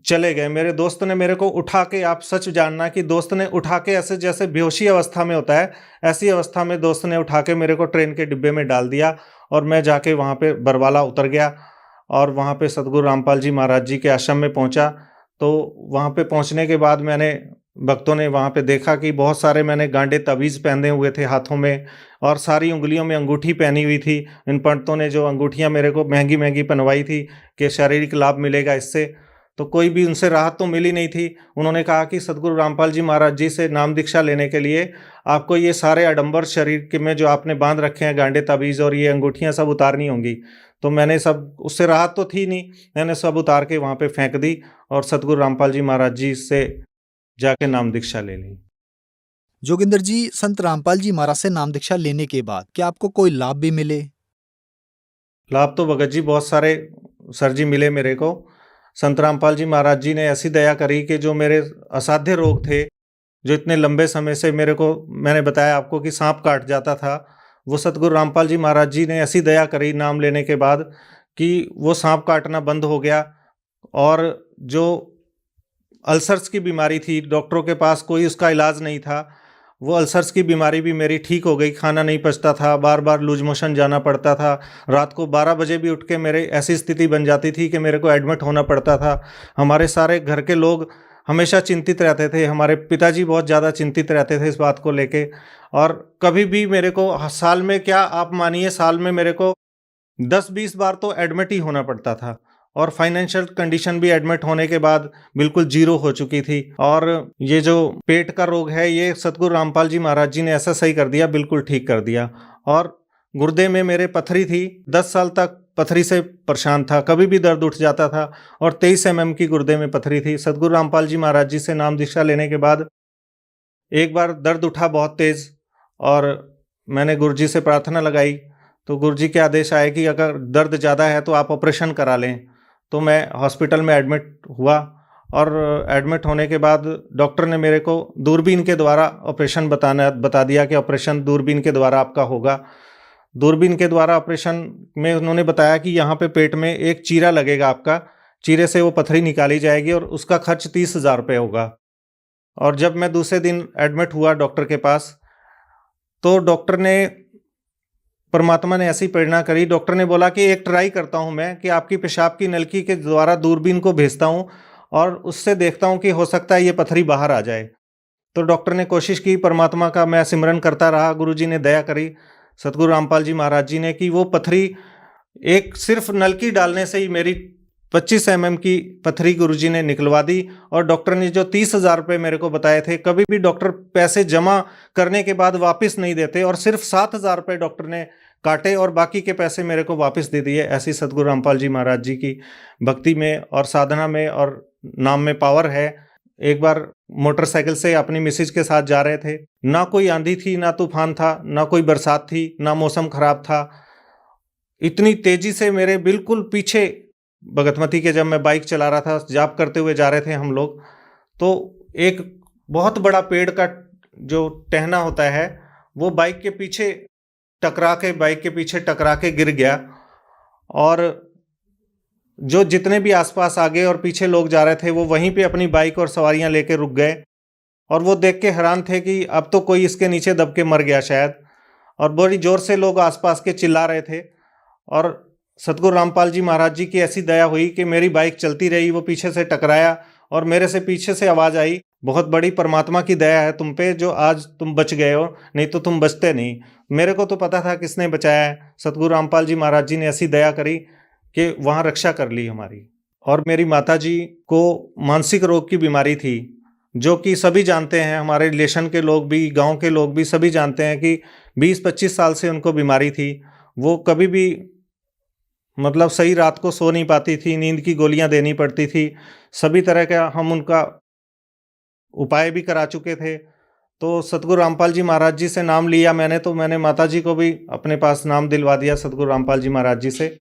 चले गए। मेरे दोस्त ने मेरे को उठा के, आप सच जानना कि दोस्त ने उठा के ऐसे जैसे बेहोशी अवस्था में होता है, ऐसी अवस्था में दोस्त ने उठा के मेरे को ट्रेन के डिब्बे में डाल दिया और मैं जाके वहाँ पे बरवाला उतर गया और वहाँ पे सतगुरु रामपाल जी महाराज जी के आश्रम में पहुँचा। तो वहाँ पे पहुँचने के बाद मैंने, भक्तों ने वहाँ पे देखा कि बहुत सारे मैंने गांडे तवीज़ पहने हुए थे हाथों में और सारी उंगलियों में अंगूठी पहनी हुई थी। इन पंडितों ने जो अंगूठियाँ मेरे को महंगी महंगी पहनवाई थी कि शारीरिक लाभ मिलेगा इससे, तो कोई भी उनसे राहत तो मिली नहीं थी। उन्होंने कहा कि सतगुरु रामपाल जी महाराज जी से नाम दीक्षा लेने के लिए आपको ये सारे आडंबर शरीर के में जो आपने बांध रखे हैं गांडे तवीज़ और ये अंगूठियाँ सब उतारनी होंगी। तो मैंने सब, उससे राहत तो थी नहीं, मैंने सब उतार के वहाँ पे फेंक दी और सतगुरु रामपाल जी महाराज जी से जाके नाम दीक्षा ले ली।
जोगिंदर जी, संत रामपाल जी महाराज से नाम दीक्षा लेने के बाद क्या आपको कोई लाभ भी मिले?
लाभ तो भगत जी बहुत सारे सर जी मिले मेरे को। संत रामपाल जी महाराज जी ने ऐसी दया करी कि जो मेरे असाध्य रोग थे, जो इतने लंबे समय से मेरे को, मैंने बताया आपको कि सांप काट जाता था, वो सतगुरु रामपाल जी महाराज जी ने ऐसी दया करी नाम लेने के बाद कि वो सांप काटना बंद हो गया। और जो अल्सर्स की बीमारी थी, डॉक्टरों के पास कोई उसका इलाज नहीं था, वो अल्सर्स की बीमारी भी मेरी ठीक हो गई। खाना नहीं पचता था, बार बार लूज मोशन जाना पड़ता था, रात को 12 बजे भी उठ के मेरे ऐसी स्थिति बन जाती थी कि मेरे को एडमिट होना पड़ता था। हमारे सारे घर के लोग हमेशा चिंतित रहते थे, हमारे पिताजी बहुत ज़्यादा चिंतित रहते थे इस बात को लेके। और कभी भी मेरे को साल में, क्या आप मानिए, साल में मेरे को 10-20 बार तो एडमिट ही होना पड़ता था और फाइनेंशियल कंडीशन भी एडमिट होने के बाद बिल्कुल जीरो हो चुकी थी। और ये जो पेट का रोग है, ये सतगुरु रामपाल जी महाराज जी ने ऐसा सही कर दिया, बिल्कुल ठीक कर दिया। और गुर्दे में मेरे पथरी थी, 10 साल तक पथरी से परेशान था, कभी भी दर्द उठ जाता था और 23 mm की गुर्दे में पथरी थी। सतगुरु रामपाल जी महाराज जी से नाम दीक्षा लेने के बाद एक बार दर्द उठा बहुत तेज़ और मैंने गुरु जी से प्रार्थना लगाई, तो गुरु जी के आदेश आए कि अगर दर्द ज़्यादा है तो आप ऑपरेशन करा लें। तो मैं हॉस्पिटल में एडमिट हुआ और एडमिट होने के बाद डॉक्टर ने मेरे को दूरबीन के द्वारा ऑपरेशन बता दिया कि ऑपरेशन दूरबीन के द्वारा आपका होगा। दूरबीन के द्वारा ऑपरेशन में उन्होंने बताया कि यहाँ पे पेट में एक चीरा लगेगा, आपका चीरे से वो पथरी निकाली जाएगी और उसका खर्च 30,000 रुपये होगा। और जब मैं दूसरे दिन एडमिट हुआ डॉक्टर के पास, तो डॉक्टर ने, परमात्मा ने ऐसी प्रेरणा करी, डॉक्टर ने बोला कि एक ट्राई करता हूँ मैं कि आपकी पेशाब की नलकी के द्वारा दूरबीन को भेजता हूँ और उससे देखता हूँ कि हो सकता है ये पथरी बाहर आ जाए। तो डॉक्टर ने कोशिश की, परमात्मा का मैं सिमरन करता रहा, गुरु जी ने दया करी, सतगुरु रामपाल जी महाराज जी ने, कि वो पथरी एक सिर्फ नलकी डालने से ही मेरी 25 mm की पथरी गुरु जी ने निकलवा दी। और डॉक्टर ने जो 30,000 रुपये मेरे को बताए थे, कभी भी डॉक्टर पैसे जमा करने के बाद वापस नहीं देते और सिर्फ 7,000 रुपये डॉक्टर ने काटे और बाकी के पैसे मेरे को वापस दे दिए। ऐसी सतगुरु रामपाल जी महाराज जी की भक्ति में और साधना में और नाम में पावर है। एक बार मोटरसाइकिल से अपनी मिसेज के साथ जा रहे थे, ना कोई आंधी थी, ना तूफान था, ना कोई बरसात थी, ना मौसम खराब था। इतनी तेजी से मेरे बिल्कुल पीछे भगतमती के, जब मैं बाइक चला रहा था, जाप करते हुए जा रहे थे हम लोग, तो एक बहुत बड़ा पेड़ का जो टहना होता है वो बाइक के पीछे टकरा के गिर गया। और जो जितने भी आसपास आगे और पीछे लोग जा रहे थे वो वहीं पे अपनी बाइक और सवारियां लेके रुक गए और वो देख के हैरान थे कि अब तो कोई इसके नीचे दब के मर गया शायद। और बड़ी जोर से लोग आसपास के चिल्ला रहे थे और सतगुरु रामपाल जी महाराज जी की ऐसी दया हुई कि मेरी बाइक चलती रही, वो पीछे से टकराया और मेरे से पीछे से आवाज़ आई, बहुत बड़ी परमात्मा की दया है तुम पे जो आज तुम बच गए हो, नहीं तो तुम बचते नहीं। मेरे को तो पता था किसने बचाया है, सतगुरु रामपाल जी महाराज जी ने ऐसी दया करी कि वहाँ रक्षा कर ली हमारी। और मेरी माताजी को मानसिक रोग की बीमारी थी, जो कि सभी जानते हैं, हमारे रिलेशन के लोग भी, गांव के लोग भी सभी जानते हैं कि 20-25 साल से उनको बीमारी थी। वो कभी भी मतलब सही रात को सो नहीं पाती थी, नींद की गोलियां देनी पड़ती थी। सभी तरह का हम उनका उपाय भी करा चुके थे। तो सतगुरु रामपाल जी महाराज जी से नाम लिया मैंने, तो मैंने माताजी को भी अपने पास नाम दिलवा दिया सतगुरु रामपाल जी महाराज जी से।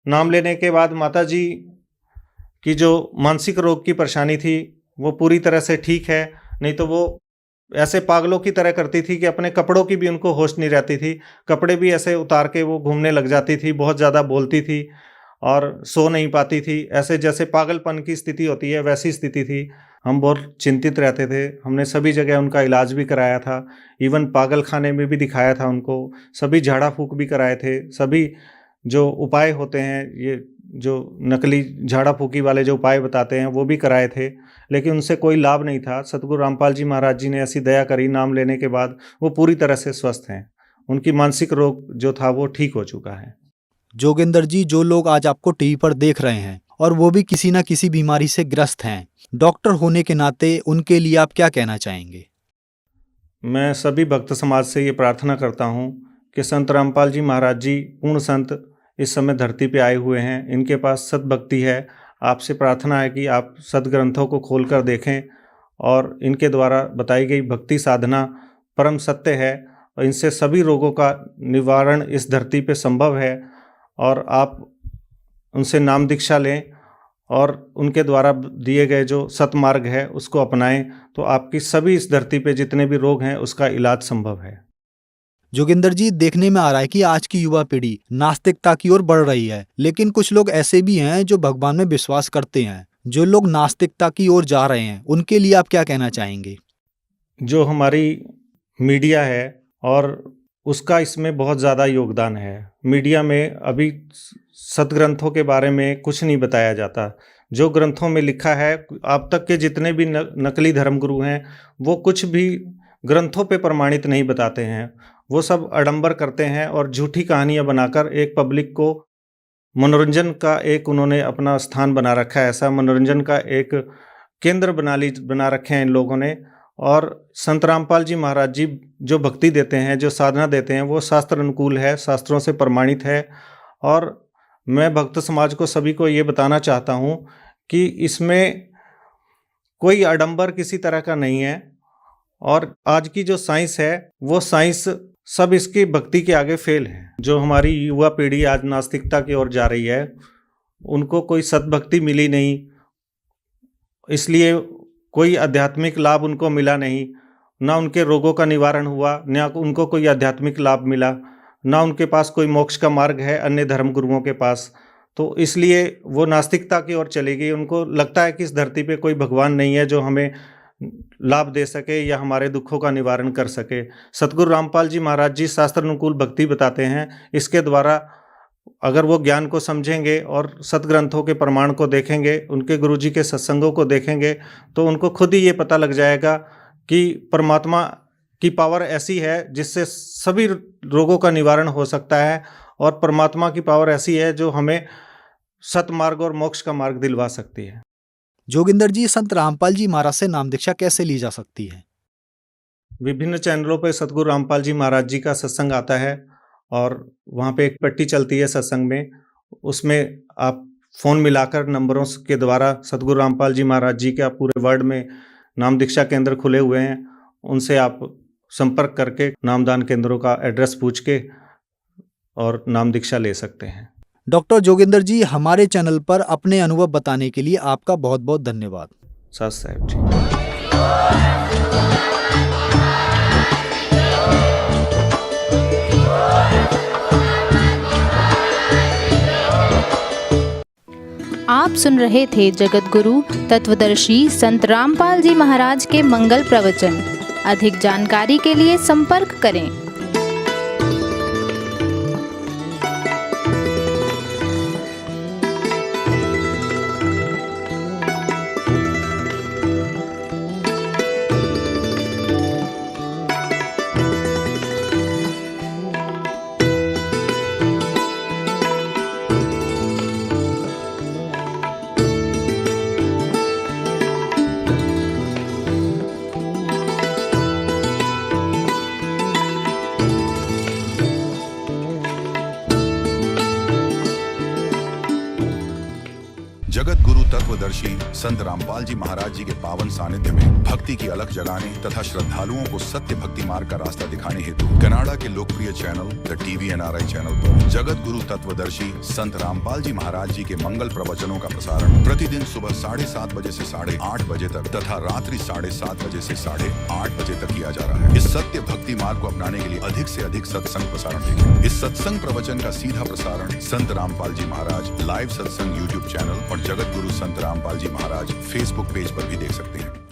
नाम लेने के बाद माताजी की जो मानसिक रोग की परेशानी थी वो पूरी तरह से ठीक है। नहीं तो वो ऐसे पागलों की तरह करती थी कि अपने कपड़ों की भी उनको होश नहीं रहती थी। कपड़े भी ऐसे उतार के वो घूमने लग जाती थी, बहुत ज़्यादा बोलती थी और सो नहीं पाती थी। ऐसे जैसे पागलपन की स्थिति होती है वैसी स्थिति थी। हम बहुत चिंतित रहते थे। हमने सभी जगह उनका इलाज भी कराया था, इवन पागल खाने में भी दिखाया था उनको। सभी झाड़ा फूक भी कराए थे। सभी जो उपाय होते हैं, ये जो नकली झाड़ा फूकी वाले जो उपाय बताते हैं वो भी कराए थे, लेकिन उनसे कोई लाभ नहीं था। सतगुरु रामपाल जी महाराज जी ने ऐसी दया करी, नाम लेने के बाद वो पूरी तरह से स्वस्थ हैं। उनकी मानसिक रोग जो था वो ठीक हो चुका है।
जोगिंदर जी, जो लोग आज आपको टीवी पर देख रहे हैं और वो भी किसी न किसी बीमारी से ग्रस्त हैं, डॉक्टर होने के नाते उनके लिए आप क्या कहना चाहेंगे?
मैं सभी भक्त समाज से ये प्रार्थना करता हूँ कि संत रामपाल जी महाराज जी पूर्ण संत इस समय धरती पे आए हुए हैं। इनके पास सद्भक्ति है। आपसे प्रार्थना है कि आप सद्ग्रंथों को खोलकर देखें और इनके द्वारा बताई गई भक्ति साधना परम सत्य है और इनसे सभी रोगों का निवारण इस धरती पे संभव है। और आप उनसे नाम दीक्षा लें और उनके द्वारा दिए गए जो सतमार्ग है उसको अपनाएं, तो आपकी सभी इस धरती पे जितने भी रोग हैं उसका इलाज संभव है।
जोगिंदर जी, देखने में आ रहा है कि आज की युवा पीढ़ी नास्तिकता की ओर बढ़ रही है, लेकिन कुछ लोग ऐसे भी हैं जो भगवान में विश्वास करते हैं। जो लोग नास्तिकता की ओर जा रहे हैं उनके लिए आप क्या कहना चाहेंगे?
जो हमारी मीडिया है और उसका इसमें बहुत ज़्यादा योगदान है। मीडिया में अभी सदग्रंथों के बारे में कुछ नहीं बताया जाता। जो ग्रंथों में लिखा है, अब तक के जितने भी नकली धर्मगुरु हैं वो कुछ भी ग्रंथों पे प्रमाणित नहीं बताते हैं। वो सब आडंबर करते हैं और झूठी कहानियाँ बनाकर एक पब्लिक को मनोरंजन का एक उन्होंने अपना स्थान बना रखा है। ऐसा मनोरंजन का एक केंद्र बना रखे हैं इन लोगों ने। और संत रामपाल जी महाराज जी जो भक्ति देते हैं, जो साधना देते हैं, वो शास्त्र अनुकूल है, शास्त्रों से प्रमाणित है। और मैं भक्त समाज को सभी को ये बताना चाहता हूँ कि इसमें कोई आडंबर किसी तरह का नहीं है। और आज की जो साइंस है वो साइंस सब इसकी भक्ति के आगे फेल है। जो हमारी युवा पीढ़ी आज नास्तिकता की ओर जा रही है उनको कोई सद्भक्ति मिली नहीं, इसलिए कोई आध्यात्मिक लाभ उनको मिला नहीं। ना उनके रोगों का निवारण हुआ, ना उनको कोई आध्यात्मिक लाभ मिला, ना उनके पास कोई मोक्ष का मार्ग है अन्य धर्म गुरुओं के पास। तो इसलिए वो नास्तिकता की ओर चली गई। उनको लगता है कि इस धरती पे कोई भगवान नहीं है जो हमें लाभ दे सके या हमारे दुखों का निवारण कर सके। सतगुरु रामपाल जी महाराज जी शास्त्र अनुकूल भक्ति बताते हैं। इसके द्वारा अगर वो ज्ञान को समझेंगे और सतग्रंथों के प्रमाण को देखेंगे, उनके गुरुजी के सत्संगों को देखेंगे, तो उनको खुद ही ये पता लग जाएगा कि परमात्मा की पावर ऐसी है जिससे सभी रोगों का निवारण हो सकता है। और परमात्मा की पावर ऐसी है जो हमें सतमार्ग और मोक्ष का मार्ग दिलवा सकती है।
जोगिंदर जी, संत रामपाल जी महाराज से नाम दीक्षा कैसे ली जा सकती है?
विभिन्न चैनलों पर सतगुरु रामपाल जी महाराज जी का सत्संग आता है और वहाँ पे एक पट्टी चलती है सत्संग में। उसमें आप फ़ोन मिलाकर नंबरों के द्वारा सतगुरु रामपाल जी महाराज जी का पूरे वर्ल्ड में नाम दीक्षा केंद्र खुले हुए हैं, उनसे आप संपर्क करके नामदान केंद्रों का एड्रेस पूछ के और नाम दीक्षा ले सकते हैं।
डॉक्टर जोगिंदर जी, हमारे चैनल पर अपने अनुभव बताने के लिए आपका बहुत बहुत धन्यवाद।
साथ साहब जी।
आप सुन रहे थे जगत गुरु तत्वदर्शी संत रामपाल जी महाराज के मंगल प्रवचन। अधिक जानकारी के लिए संपर्क करें।
तत्वदर्शी संत रामपाल जी महाराज जी के पावन सानिध्य में भक्ति की अलख जगाने तथा श्रद्धालुओं को सत्य भक्ति मार्ग का रास्ता दिखाने हेतु कनाडा के लोकप्रिय channel the TV NRI channel पर जगत गुरु तत्वदर्शी संत रामपाल जी महाराज जी के मंगल प्रवचनों का प्रसारण प्रतिदिन सुबह 7:30 बजे से 8:30 बजे तक तथा रात्रि 7:30 बजे से 8:30 बजे तक किया जा रहा है। इस सत्य भक्ति मार्ग को अपनाने के लिए अधिक से अधिक सत्संग प्रसारण देखें। इस सत्संग प्रवचन का सीधा प्रसारण संत रामपाल जी महाराज लाइव सत्संग YouTube चैनल और जगत गुरु संत रामपाल जी महाराज Facebook पेज पर भी देख सकते हैं।